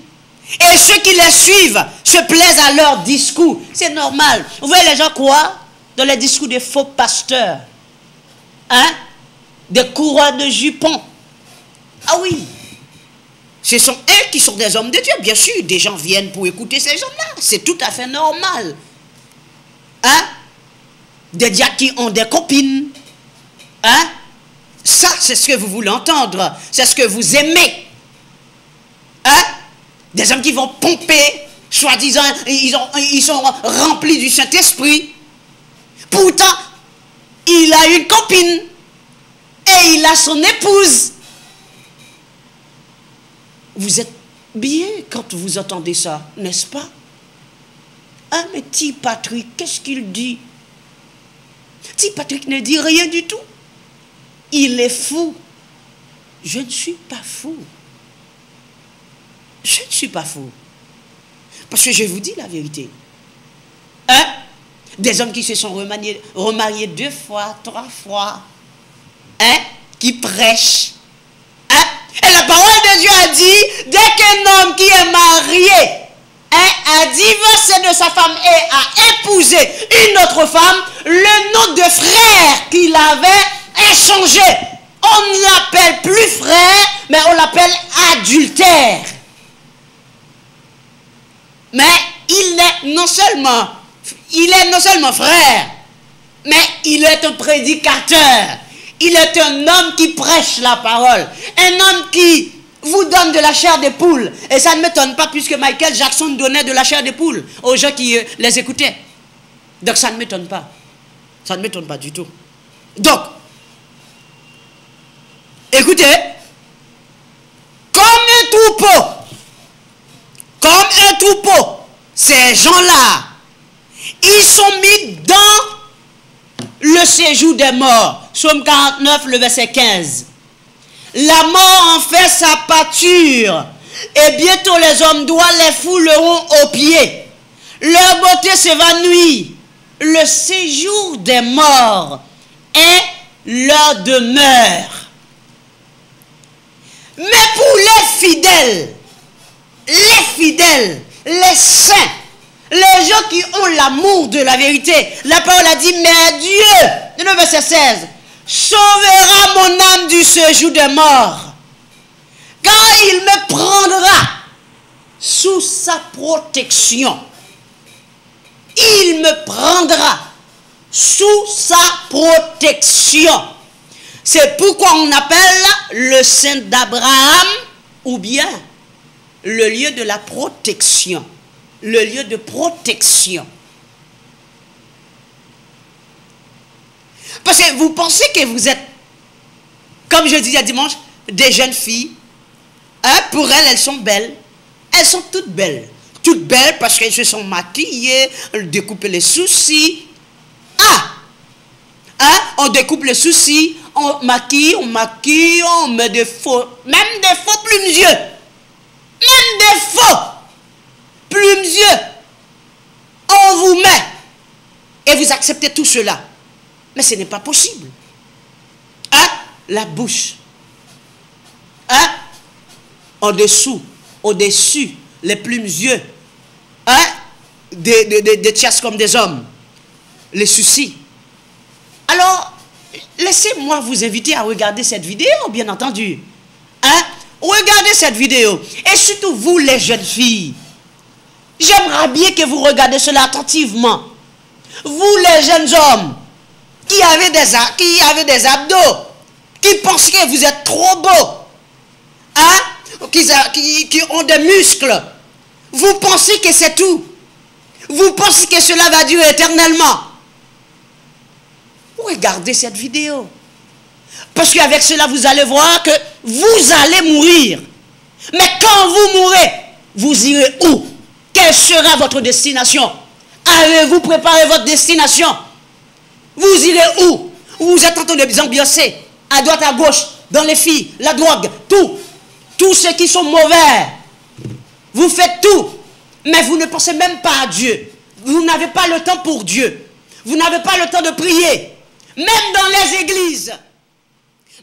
Et ceux qui les suivent se plaisent à leur discours. C'est normal. Vous voyez les gens quoi? Dans les discours des faux pasteurs. Hein? Des coureurs de jupons. Ah oui, ce sont eux qui sont des hommes de Dieu. Bien sûr, des gens viennent pour écouter ces gens-là. C'est tout à fait normal. Hein? Des diacres qui ont des copines. Hein? Ça, c'est ce que vous voulez entendre. C'est ce que vous aimez. Hein? Des hommes qui vont pomper, soi-disant, ils sont remplis du Saint-Esprit. Pourtant, il a une copine. Et il a son épouse. Vous êtes bien quand vous entendez ça, n'est-ce pas? Ah, mais T. Patrick, qu'est-ce qu'il dit? T. Patrick ne dit rien du tout. Il est fou. Je ne suis pas fou. Je ne suis pas fou. Parce que je vous dis la vérité. Hein? Des hommes qui se sont remariés 2 fois, 3 fois. Hein? Qui prêchent. Hein? Et la parole de Dieu a dit, dès qu'un homme qui est marié, hein, a divorcé de sa femme et a épousé une autre femme, le nom de frère qu'il avait est changé. On ne l'appelle plus frère, mais on l'appelle adultère. Mais il est non seulement frère, mais il est un prédicateur. Il est un homme qui prêche la parole. Un homme qui vous donne de la chair de poule. Et ça ne m'étonne pas puisque Michael Jackson donnait de la chair de poule aux gens qui les écoutaient. Donc ça ne m'étonne pas. Ça ne m'étonne pas du tout. Donc, écoutez, comme un troupeau, ces gens-là, ils sont mis dans le séjour des morts. Psaume 49, le verset 15. La mort en fait sa pâture, et bientôt les hommes droits les fouleront aux pieds. Leur beauté s'évanouit. Le séjour des morts est leur demeure. Mais pour les fidèles, les saints, les gens qui ont l'amour de la vérité, la parole a dit, mais Dieu, le verset 16, sauvera mon âme du séjour des morts. Quand il me prendra sous sa protection, il me prendra sous sa protection. C'est pourquoi on appelle le sein d'Abraham, ou bien le lieu de la protection. Le lieu de protection. Parce que vous pensez que vous êtes, comme je disais dimanche, des jeunes filles. Hein, pour elles, elles sont belles. Elles sont toutes belles. Toutes belles parce qu'elles se sont maquillées, elles découpent les sourcils. On découpe les sourcils, on maquille, on met des faux, même des faux plumes yeux. Même des faux plumes yeux. On vous met. Et vous acceptez tout cela. Mais ce n'est pas possible. La bouche. Au-dessus, les plumes yeux. Des tiasses comme des hommes. Les soucis. Alors, laissez-moi vous inviter à regarder cette vidéo, bien entendu. Regardez cette vidéo. Et surtout, vous, les jeunes filles. J'aimerais bien que vous regardez cela attentivement. Vous, les jeunes hommes, qui avez des abdos, qui pensent que vous êtes trop beaux, qui ont des muscles, vous pensez que c'est tout. Vous pensez que cela va durer éternellement. Regardez cette vidéo. Parce qu'avec cela, vous allez voir que vous allez mourir. Mais quand vous mourrez, vous irez où? Quelle sera votre destination? Avez-vous préparé votre destination? Vous irez où? Vous êtes en train de vous ambiancer à droite, à gauche, dans les filles, la drogue, tout. Tous ceux qui sont mauvais. Vous faites tout. Mais vous ne pensez même pas à Dieu. Vous n'avez pas le temps pour Dieu. Vous n'avez pas le temps de prier. Même dans les églises.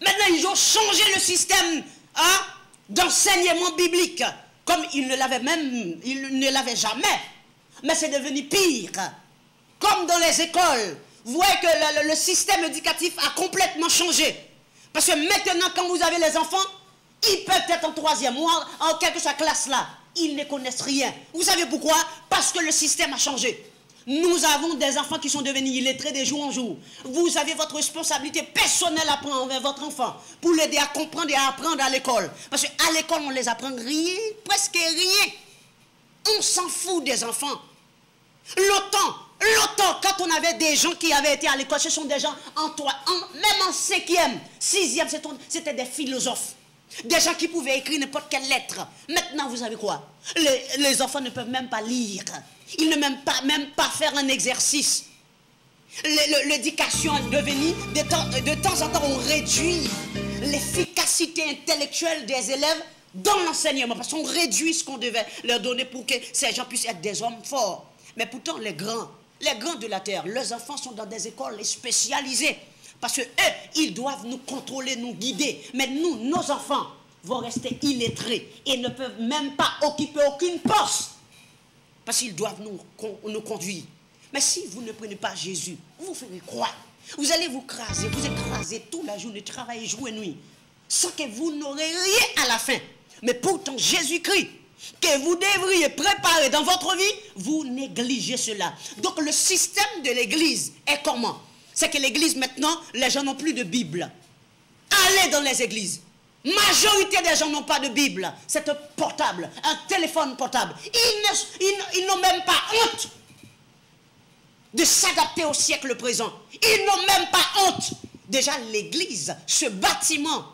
Maintenant, ils ont changé le système d'enseignement biblique. Comme ils ne l'avaient jamais. Mais c'est devenu pire. Comme dans les écoles. Vous voyez que le système éducatif a complètement changé. Parce que maintenant, quand vous avez les enfants, ils peuvent être en troisième ou en quelque chose classe là. Ils ne connaissent rien. Vous savez pourquoi? Parce que le système a changé. Nous avons des enfants qui sont devenus illettrés de jour en jour. Vous avez votre responsabilité personnelle à prendre envers votre enfant pour l'aider à comprendre et à apprendre à l'école. Parce qu'à l'école, on ne les apprend rien, presque rien. On s'en fout des enfants. Longtemps, quand on avait des gens qui avaient été à l'école, ce sont des gens même en 5e, 6e, c'était des philosophes. Des gens qui pouvaient écrire n'importe quelle lettre. Maintenant, vous savez quoi? Les enfants ne peuvent même pas lire. Ils ne peuvent même pas faire un exercice. L'éducation est devenue, de temps en temps, on réduit l'efficacité intellectuelle des élèves dans l'enseignement. Parce qu'on réduit ce qu'on devait leur donner pour que ces gens puissent être des hommes forts. Mais pourtant, les grands de la terre, leurs enfants sont dans des écoles spécialisées. Parce que eux, ils doivent nous contrôler, nous guider. Mais nous, nos enfants, vont rester illettrés et ne peuvent même pas occuper aucune poste. Parce qu'ils doivent nous conduire. Mais si vous ne prenez pas Jésus, vous ferez quoi? Vous allez vous écraser toute la journée, travailler jour et nuit, sans que vous n'aurez rien à la fin. Mais pourtant, Jésus-Christ, que vous devriez préparer dans votre vie, vous négligez cela. Donc le système de l'église est comment? C'est que l'église maintenant, les gens n'ont plus de Bible. Allez dans les églises. Majorité des gens n'ont pas de Bible. C'est un portable, un téléphone portable. Ils n'ont même pas honte de s'adapter au siècle présent. Ils n'ont même pas honte. Déjà l'église, ce bâtiment,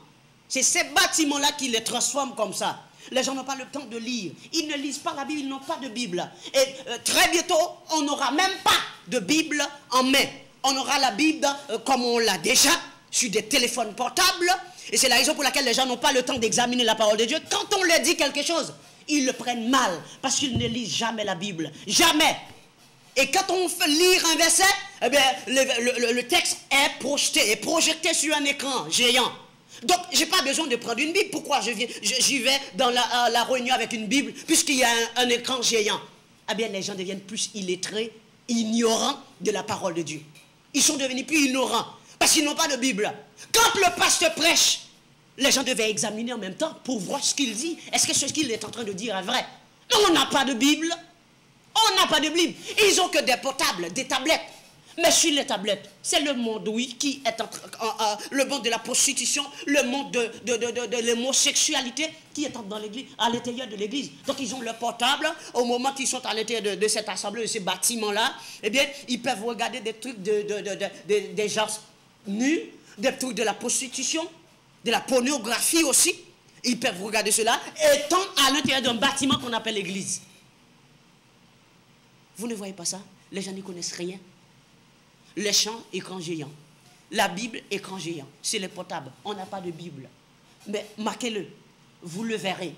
c'est ces bâtiments-là qui les transforment comme ça. Les gens n'ont pas le temps de lire. Ils ne lisent pas la Bible, ils n'ont pas de Bible. Et très bientôt, on n'aura même pas de Bible en main. On aura la Bible comme on l'a déjà, sur des téléphones portables. Et c'est la raison pour laquelle les gens n'ont pas le temps d'examiner la parole de Dieu. Quand on leur dit quelque chose, ils le prennent mal. Parce qu'ils ne lisent jamais la Bible. Jamais. Et quand on fait lire un verset, eh bien, le texte est projeté sur un écran géant. Donc, je n'ai pas besoin de prendre une Bible. Pourquoi j'y vais dans la réunion avec une Bible, puisqu'il y a un écran géant? Eh bien, les gens deviennent plus illettrés, ignorants de la parole de Dieu. Ils sont devenus plus ignorants, parce qu'ils n'ont pas de Bible. Quand le pasteur prêche, Les gens devaient examiner en même temps pour voir ce qu'il dit. Est-ce que ce qu'il est en train de dire est vrai? On n'a pas de Bible. On n'a pas de Bible. Ils ont que des portables, des tablettes. Mais sur les tablettes, c'est le monde, oui, qui est le monde de la prostitution, le monde de l'homosexualité qui est dans l'église, à l'intérieur de l'église. Donc ils ont leur portable. Au moment qu'ils sont à l'intérieur de cette assemblée, de ces bâtiments-là, eh bien, ils peuvent regarder des trucs des gens nus, des trucs de la prostitution, de la pornographie aussi. Ils peuvent regarder cela, étant à l'intérieur d'un bâtiment qu'on appelle l'église. Vous ne voyez pas ça? Les gens n'y connaissent rien. Les champs, écran géant. La Bible, écran géant. C'est les portables. On n'a pas de Bible. Mais marquez-le. Vous le verrez.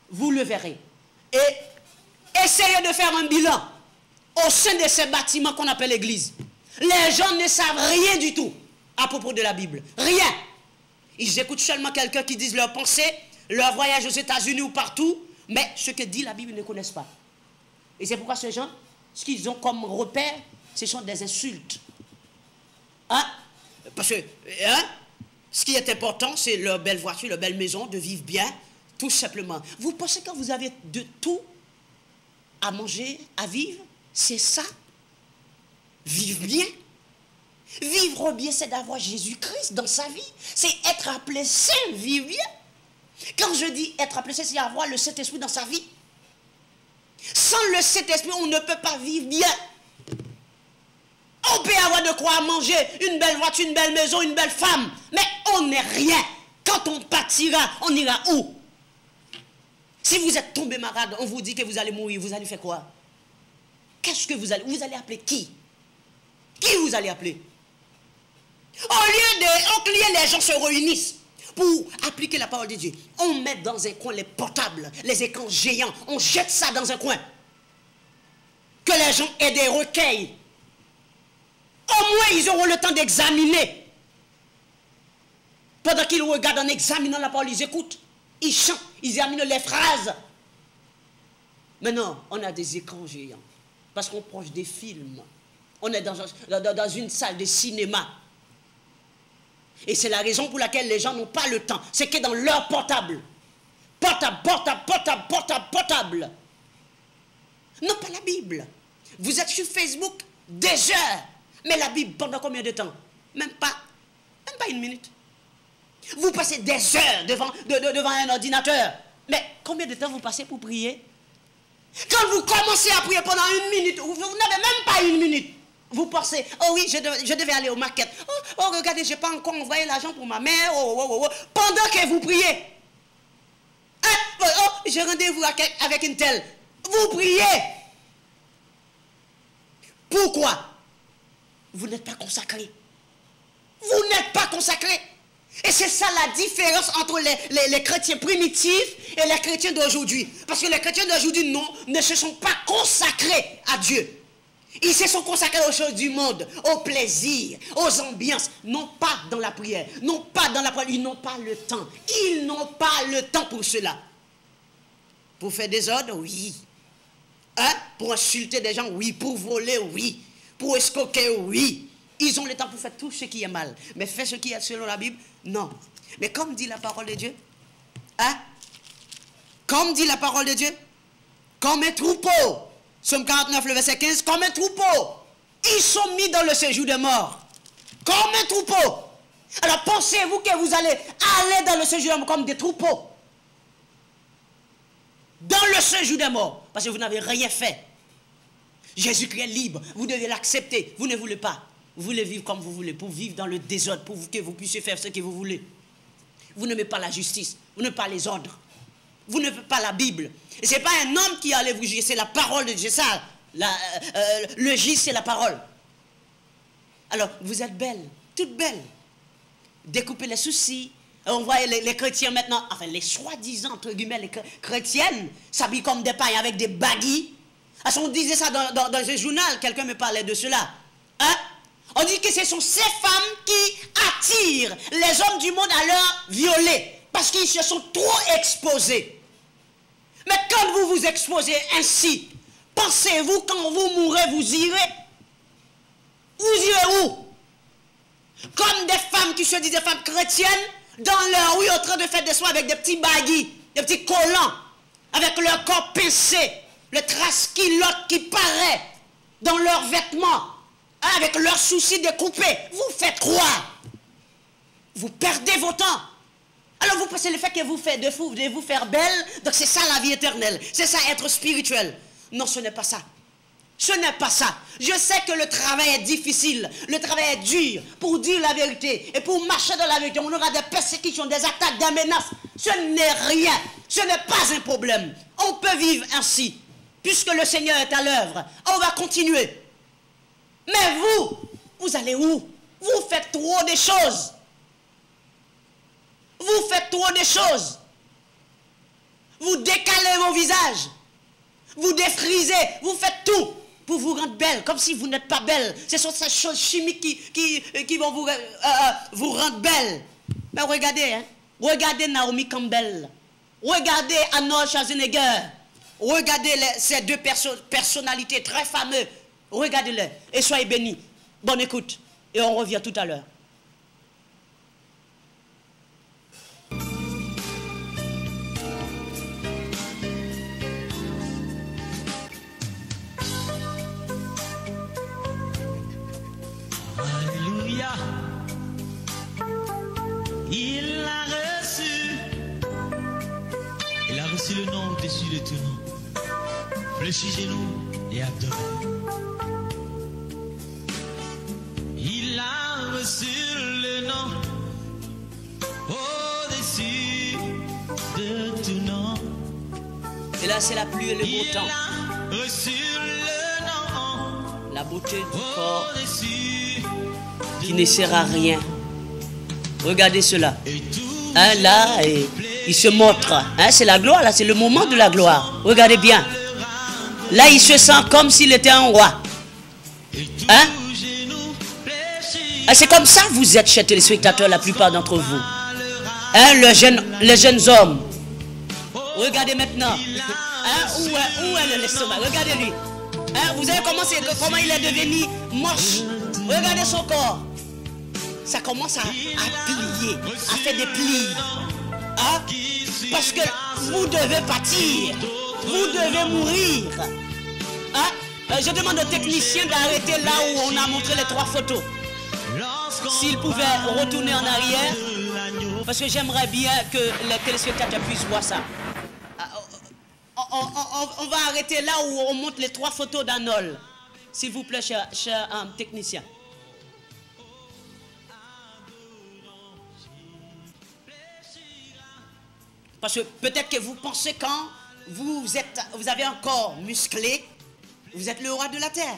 Vous le verrez. Et essayez de faire un bilan au sein de ces bâtiments qu'on appelle l'église. Les gens ne savent rien du tout à propos de la Bible. Rien. Ils écoutent seulement quelqu'un qui dit leurs pensées, leur voyage aux États-Unis ou partout, mais ce que dit la Bible, ils ne connaissent pas. Et c'est pourquoi ces gens, ce qu'ils ont comme repère, ce sont des insultes. Hein? Parce que ce qui est important, c'est leur belle voiture, leur belle maison, de vivre bien, tout simplement. Vous pensez que vous avez de tout à manger, à vivre? C'est ça? Vivre bien? Vivre bien, c'est d'avoir Jésus-Christ dans sa vie. C'est être appelé saint, vivre bien. Quand je dis être appelé saint, c'est avoir le Saint-Esprit dans sa vie. Sans le Saint-Esprit, on ne peut pas vivre bien. On peut avoir de quoi manger, une belle voiture, une belle maison, une belle femme. Mais on n'est rien. Quand on partira, on ira où? Si vous êtes tombé malade, on vous dit que vous allez mourir, vous allez faire quoi? Qu'est-ce que vous allez appeler qui? Qui vous allez appeler? Au lieu, les gens se réunissent pour appliquer la parole de Dieu. On met dans un coin les portables, les écrans géants, on jette ça dans un coin. Que les gens aient des recueils. Au moins, ils auront le temps d'examiner. Pendant qu'ils regardent en examinant la parole, ils écoutent, ils chantent, ils examinent les phrases. Maintenant, on a des écrans géants. Parce qu'on proche des films. On est dans une salle de cinéma. Et c'est la raison pour laquelle les gens n'ont pas le temps. C'est que dans leur portable. Portable. Non, pas la Bible. Vous êtes sur Facebook des heures. Mais la Bible, pendant combien de temps? Même pas une minute. Vous passez des heures devant un ordinateur. Mais combien de temps vous passez pour prier? Quand vous commencez à prier pendant une minute, vous n'avez même pas une minute. Vous pensez, oh oui, je devais aller au market. Oh regardez, je n'ai pas encore envoyé l'argent pour ma mère. Pendant que vous priez. J'ai rendez-vous avec une telle. Vous priez. Pourquoi? Vous n'êtes pas consacré. Vous n'êtes pas consacré. Et c'est ça la différence entre les chrétiens primitifs et les chrétiens d'aujourd'hui. Parce que les chrétiens d'aujourd'hui, ne se sont pas consacrés à Dieu. Ils se sont consacrés aux choses du monde, au plaisir, aux ambiances, non pas dans la prière, non pas dans la prière, ils n'ont pas le temps. Ils n'ont pas le temps pour cela. Pour faire des ordres, oui. Pour insulter des gens, oui. Pour voler, oui. Pour escroquer, oui. Ils ont le temps pour faire tout ce qui est mal. Mais faire ce qui est selon la Bible, non. Mais comme dit la parole de Dieu, comme dit la parole de Dieu, comme un troupeau, Psaume 49, le verset 15, comme un troupeau, ils sont mis dans le séjour des morts. Comme un troupeau. Alors pensez-vous que vous allez aller dans le séjour des morts comme des troupeaux? Dans le séjour des morts. Parce que vous n'avez rien fait. Jésus-Christ est libre. Vous devez l'accepter. Vous ne voulez pas. Vous voulez vivre comme vous voulez. Pour vivre dans le désordre. Pour que vous puissiez faire ce que vous voulez. Vous n'aimez pas la justice. Vous n'aimez pas les ordres. Vous n'aimez pas la Bible. Et ce n'est pas un homme qui allait vous juger. C'est la parole de Dieu. Ça, le juge, c'est la parole. Alors, vous êtes belle. Toute belle. Découpez les soucis. On voit les chrétiens maintenant, enfin les soi-disant, entre guillemets, les chrétiennes s'habillent comme des païens avec des baguilles. On disait ça dans un journal, quelqu'un me parlait de cela. On dit que ce sont ces femmes qui attirent les hommes du monde à leur violer, parce qu'ils se sont trop exposés. Mais quand vous vous exposez ainsi, pensez-vous quand vous mourrez, vous irez? Vous irez où? Comme des femmes qui se disent des femmes chrétiennes, dans leur rue en train de faire des soins avec des petits baguilles, des petits collants, avec leur corps pincé, le trace-kilote qui paraît dans leurs vêtements, avec leurs soucis découpés. Vous faites quoi? Vous perdez vos temps. Alors vous pensez le fait que vous faites de vous faire belle, donc c'est ça la vie éternelle, c'est ça être spirituel. Non, ce n'est pas ça. Ce n'est pas ça. Je sais que le travail est difficile, le travail est dur pour dire la vérité et pour marcher dans la vérité. On aura des persécutions, des attaques, des menaces. Ce n'est rien. Ce n'est pas un problème. On peut vivre ainsi, puisque le Seigneur est à l'œuvre. On va continuer. Mais vous allez où? Vous faites trop de choses. Vous faites trop de choses. Vous décalez vos visages. Vous défrisez. Vous faites tout pour vous rendre belle, comme si vous n'êtes pas belle. Ce sont ces choses chimiques qui vont vous rendre belle. Mais regardez, hein. Regardez Naomi Campbell. Regardez Arnold Schwarzenegger. Regardez ces deux personnalités très fameuses. Regardez-les et soyez bénis. Bonne écoute. Et on revient tout à l'heure. Alléluia. Il a reçu le nom au-dessus de tout nom. Fléchis genoux et abdomen. Il a reçu le nom au-dessus de tout nom. Et là, c'est la pluie et le beau temps. Il a reçu le nom. La beauté du corps qui ne sert à rien. Regardez cela. Hein, là, il se montre. Hein, c'est la gloire, là, c'est le moment de la gloire. Regardez bien. Là, il se sent comme s'il était un roi. Hein? C'est comme ça que vous êtes, chers téléspectateurs, la plupart d'entre vous. Hein, les jeunes hommes. Regardez maintenant. Hein, où est l'estomac? Regardez-lui. Hein, vous avez comment il est devenu moche. Regardez son corps. Ça commence à plier, à faire des plis. Hein? Parce que vous devez partir. Vous devez mourir. Hein? Je demande aux techniciens d'arrêter là où on a montré les 3 photos. S'ils pouvaient retourner en arrière. Parce que j'aimerais bien que les téléspectateurs puissent voir ça. On va arrêter là où on montre les 3 photos d'Arnold. S'il vous plaît, cher technicien. Parce que peut-être que vous pensez quand vous avez un corps musclé, vous êtes le roi de la terre.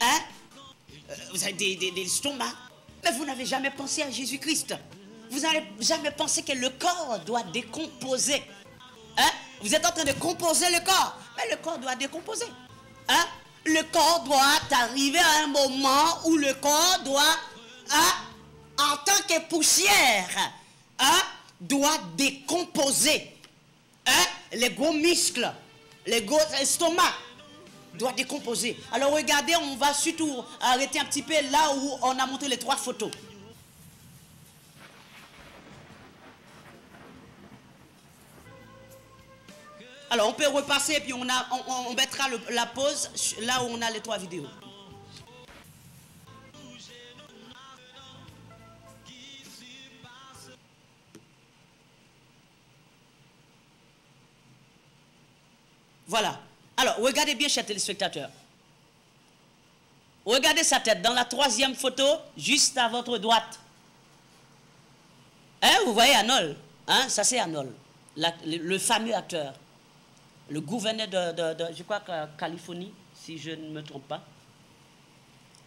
Hein? Vous avez des estomacs. Mais vous n'avez jamais pensé à Jésus-Christ. Vous n'avez jamais pensé que le corps doit décomposer. Hein? Vous êtes en train de composer le corps. Mais le corps doit décomposer. Hein? Le corps doit arriver à un moment où le corps doit, hein, en tant que poussière, hein, doit décomposer. Hein? Les gros muscles, les gros estomacs doivent décomposer. Alors regardez, on va surtout arrêter un petit peu là où on a montré les 3 photos. Alors on peut repasser et puis on mettra la pause là où on a les 3 vidéos. Voilà. Alors, regardez bien, chers téléspectateurs. Regardez sa tête dans la 3e photo, juste à votre droite. Hein, vous voyez Arnold? Hein, ça c'est Arnold, le fameux acteur. Le gouverneur de je crois, Californie, si je ne me trompe pas.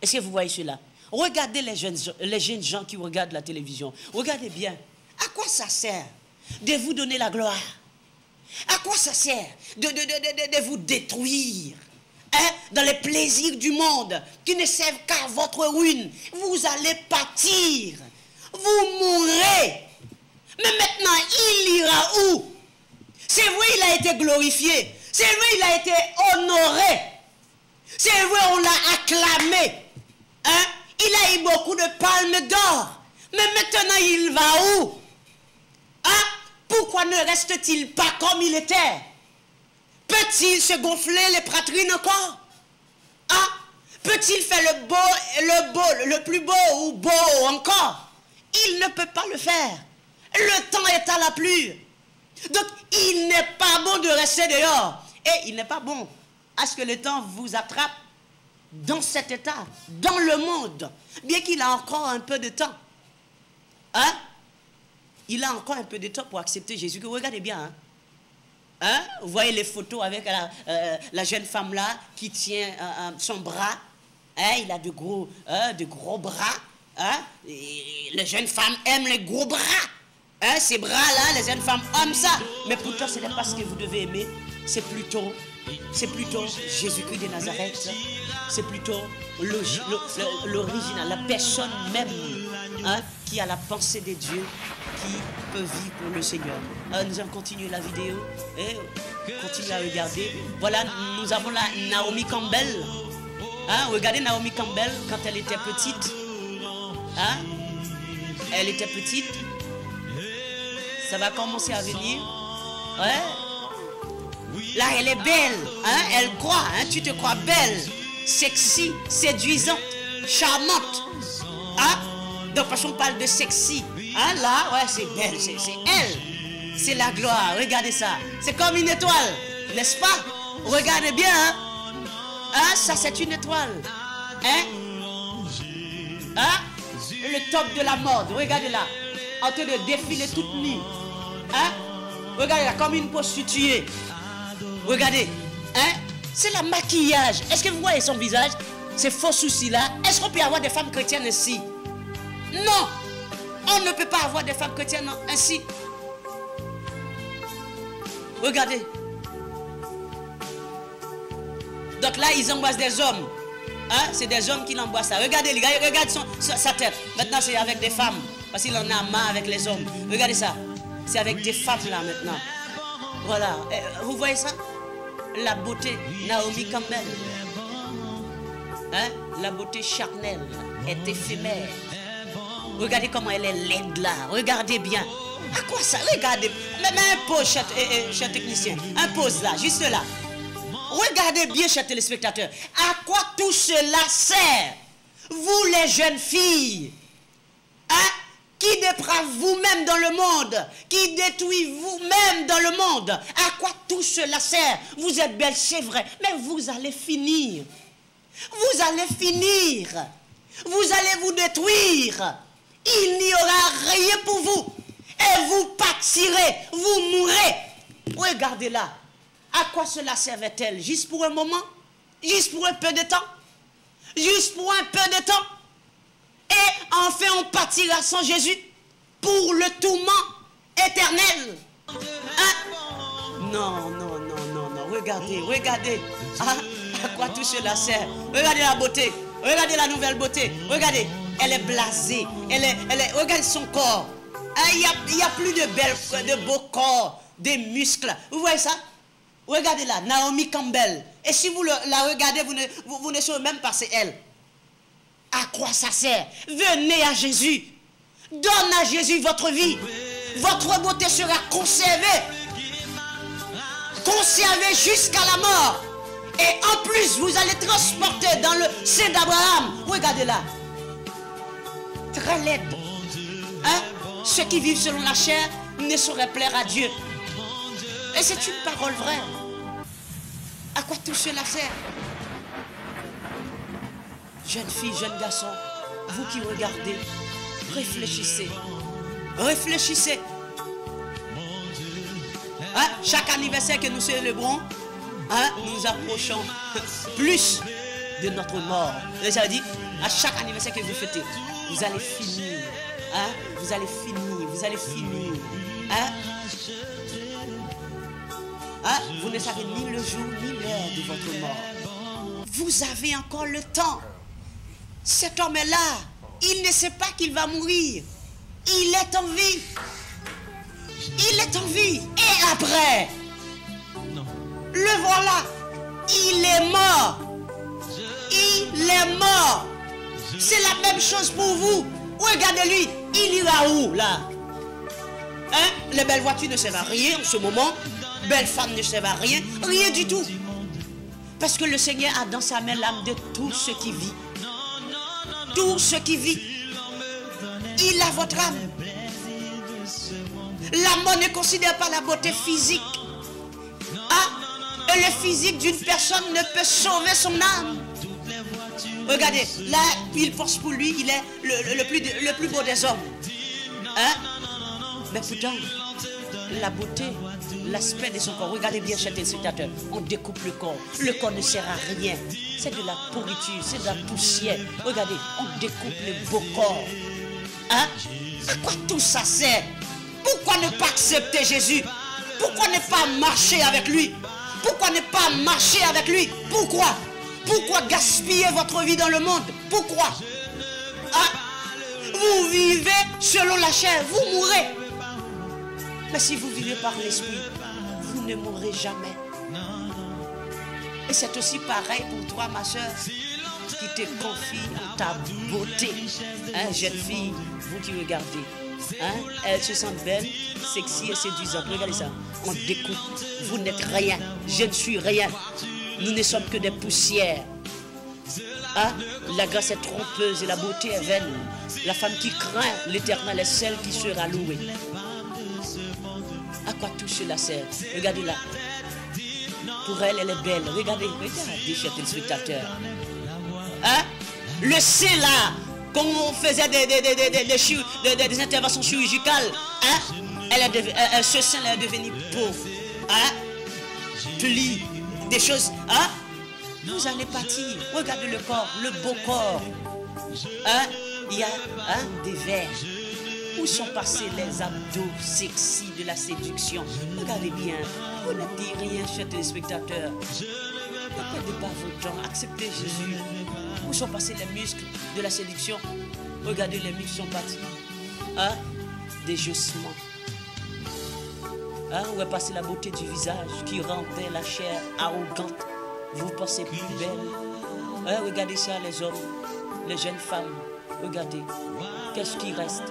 Est-ce que vous voyez cela? Regardez les jeunes gens qui regardent la télévision. Regardez bien. À quoi ça sert de vous donner la gloire? À quoi ça sert de vous détruire, hein, dans les plaisirs du monde qui ne servent qu'à votre ruine? Vous allez partir. Vous mourrez. Mais maintenant, il ira où? C'est vrai, il a été glorifié. C'est vrai, il a été honoré. C'est vrai, on l'a acclamé. Hein? Il a eu beaucoup de palmes d'or. Mais maintenant, il va où? pourquoi ne reste-t-il pas comme il était? Peut-il se gonfler les poitrines encore? Hein? Peut-il faire le plus beau ou beau encore? Il ne peut pas le faire. Le temps est à la pluie. Donc, il n'est pas bon de rester dehors. Et il n'est pas bon à ce que le temps vous attrape dans cet état, dans le monde. Bien qu'il a encore un peu de temps. Hein? Il a encore un peu de temps pour accepter Jésus. Regardez bien. Hein? Hein? Vous voyez les photos avec la jeune femme là qui tient son bras. Hein? Il a de gros bras. Hein? Et les jeunes femmes aiment les gros bras. Hein? Ces bras-là, les jeunes femmes aiment ça. Mais pourtant, ce n'est pas ce que vous devez aimer. C'est plutôt Jésus-Christ de Nazareth. C'est plutôt l'original, la personne même, hein, qui a la pensée de Dieu, qui peut vivre pour le Seigneur. Nous allons continuer la vidéo et continuer à regarder. Voilà, nous avons là Naomi Campbell. Hein, regardez Naomi Campbell quand elle était petite. Hein, elle était petite. Ça va commencer à venir. Ouais. Là, elle est belle. Hein, elle croit. Hein, tu te crois belle, sexy, séduisante, charmante. Hein? Donc, parce qu'on parle de sexy. Hein, là, ouais, c'est belle. C'est elle. C'est la gloire. Regardez ça. C'est comme une étoile. N'est-ce pas? Regardez bien. Hein? Hein, ça, c'est une étoile. Hein? Hein? Le top de la mode. Regardez là. En train de défiler toute nue. Hein? Regardez là, comme une prostituée. Regardez. Hein? C'est le maquillage. Est-ce que vous voyez son visage? Ces faux soucis là. Est-ce qu'on peut avoir des femmes chrétiennes ainsi? Non. On ne peut pas avoir des femmes chrétiennes ainsi. Regardez. Donc là, ils embrassent des hommes. Hein? C'est des hommes qui l'embrassent. Regardez, les gars, regarde sa tête. Maintenant, c'est avec des femmes. Parce qu'il en a marre avec les hommes. Regardez ça. C'est avec des femmes là maintenant. Voilà. Vous voyez ça? La beauté, Naomi Campbell. Hein? La beauté charnelle est éphémère. Regardez comment elle est laide là. Regardez bien. À quoi ça? Regardez. Même un pause, cher technicien. Un pause là, juste là. Regardez bien, chers téléspectateurs. À quoi tout cela sert? Vous les jeunes filles. Hein? Qui déprave vous-même dans le monde, qui détruit vous-même dans le monde. À quoi tout cela sert? Vous êtes belle, c'est vrai, mais vous allez finir. Vous allez finir. Vous allez vous détruire. Il n'y aura rien pour vous. Et vous pâtirez, vous mourrez. Regardez là. À quoi cela servait-elle? Juste pour un moment? Juste pour un peu de temps? Juste pour un peu de temps? Et enfin on partira sans Jésus pour le tourment éternel. Hein? Non, non, non, non, non. Regardez, regardez. Ah, à quoi tout cela sert? Regardez la beauté. Regardez la nouvelle beauté. Regardez, elle est blasée. Regardez son corps. Il n'y a plus de beau corps, des muscles. Vous voyez ça? Regardez là, Naomi Campbell. Et si vous la regardez, vous ne saurez même pas c'est elle. À quoi ça sert? Venez à Jésus. Donne à Jésus votre vie. Votre beauté sera conservée. Conservée jusqu'à la mort. Et en plus, vous allez transporter dans le sein d'Abraham. Regardez là. Très laide. Hein? Ceux qui vivent selon la chair ne sauraient plaire à Dieu. Et c'est une parole vraie. À quoi tout cela sert? Jeune fille, jeune garçon, vous qui regardez, réfléchissez. Réfléchissez. Hein? Chaque anniversaire que nous célébrons, hein, nous approchons plus de notre mort. Et ça veut dire, à chaque anniversaire que vous fêtez, vous allez finir. Hein? Vous allez finir. Vous allez finir. Hein? Hein? Vous ne savez ni le jour ni l'heure de votre mort. Vous avez encore le temps. Cet homme est là. Il ne sait pas qu'il va mourir. Il est en vie. Il est en vie. Et après, le voilà. Il est mort. Il est mort. C'est la même chose pour vous. Regardez-lui. Il ira où là? Hein? Les belles voitures ne servent à rien en ce moment. Belles femmes ne servent à rien. Rien du tout. Parce que le Seigneur a dans sa main l'âme de tout ce qui vit. Tout ce qui vit. Il a votre âme. L'amour ne considère pas la beauté physique. Ah, et le physique d'une personne ne peut sauver son âme. Regardez, là, il pense pour lui, il est le plus beau des hommes. Hein? Mais pourtant, la beauté, l'aspect de son corps, regardez bien, chers téléspectateurs, on découpe le corps. Le corps ne sert à rien. C'est de la pourriture, c'est de la poussière. Regardez, on découpe le beau corps. Hein? À quoi tout ça sert? Pourquoi ne pas accepter Jésus? Pourquoi ne pas marcher avec lui? Pourquoi ne pas marcher avec lui? Pourquoi? Pourquoi gaspiller votre vie dans le monde? Pourquoi? Ah, vous vivez selon la chair, vous mourrez. Mais si vous vivez par l'esprit, vous ne mourrez jamais. Et c'est aussi pareil pour toi, ma soeur, qui te confie en ta beauté. Hein, jeune fille, vous qui regardez, hein, elle se sent belle, sexy et séduisante. Regardez ça, on découpe. Vous n'êtes rien, je ne suis rien. Nous ne sommes que des poussières. Hein? La grâce est trompeuse et la beauté est vaine. La femme qui craint l'Éternel est celle qui sera louée. À quoi tout cela sert? Regardez là. Pour elle, elle est belle. Regardez, chers téléspectateurs. Hein? Le sein là, quand on faisait des interventions chirurgicales, hein? Ce sein là est devenu pauvre. Hein? Pli, des choses. Hein? Vous allez partir. Regardez le corps, le beau corps. Hein? Il y a des vers. Où sont passés les abdos sexy de la séduction? Regardez bien. Vous ne dites rien, chers téléspectateurs. Ne perdez pas votre temps. Acceptez Jésus. Où sont passés les muscles de la séduction? Regardez, les muscles sont partis. Hein? Des joussements. Hein? Où est passée la beauté du visage qui rendait la chair arrogante? Vous pensez plus belle. Hein? Regardez ça, les hommes, les jeunes femmes. Regardez. Qu'est-ce qui reste?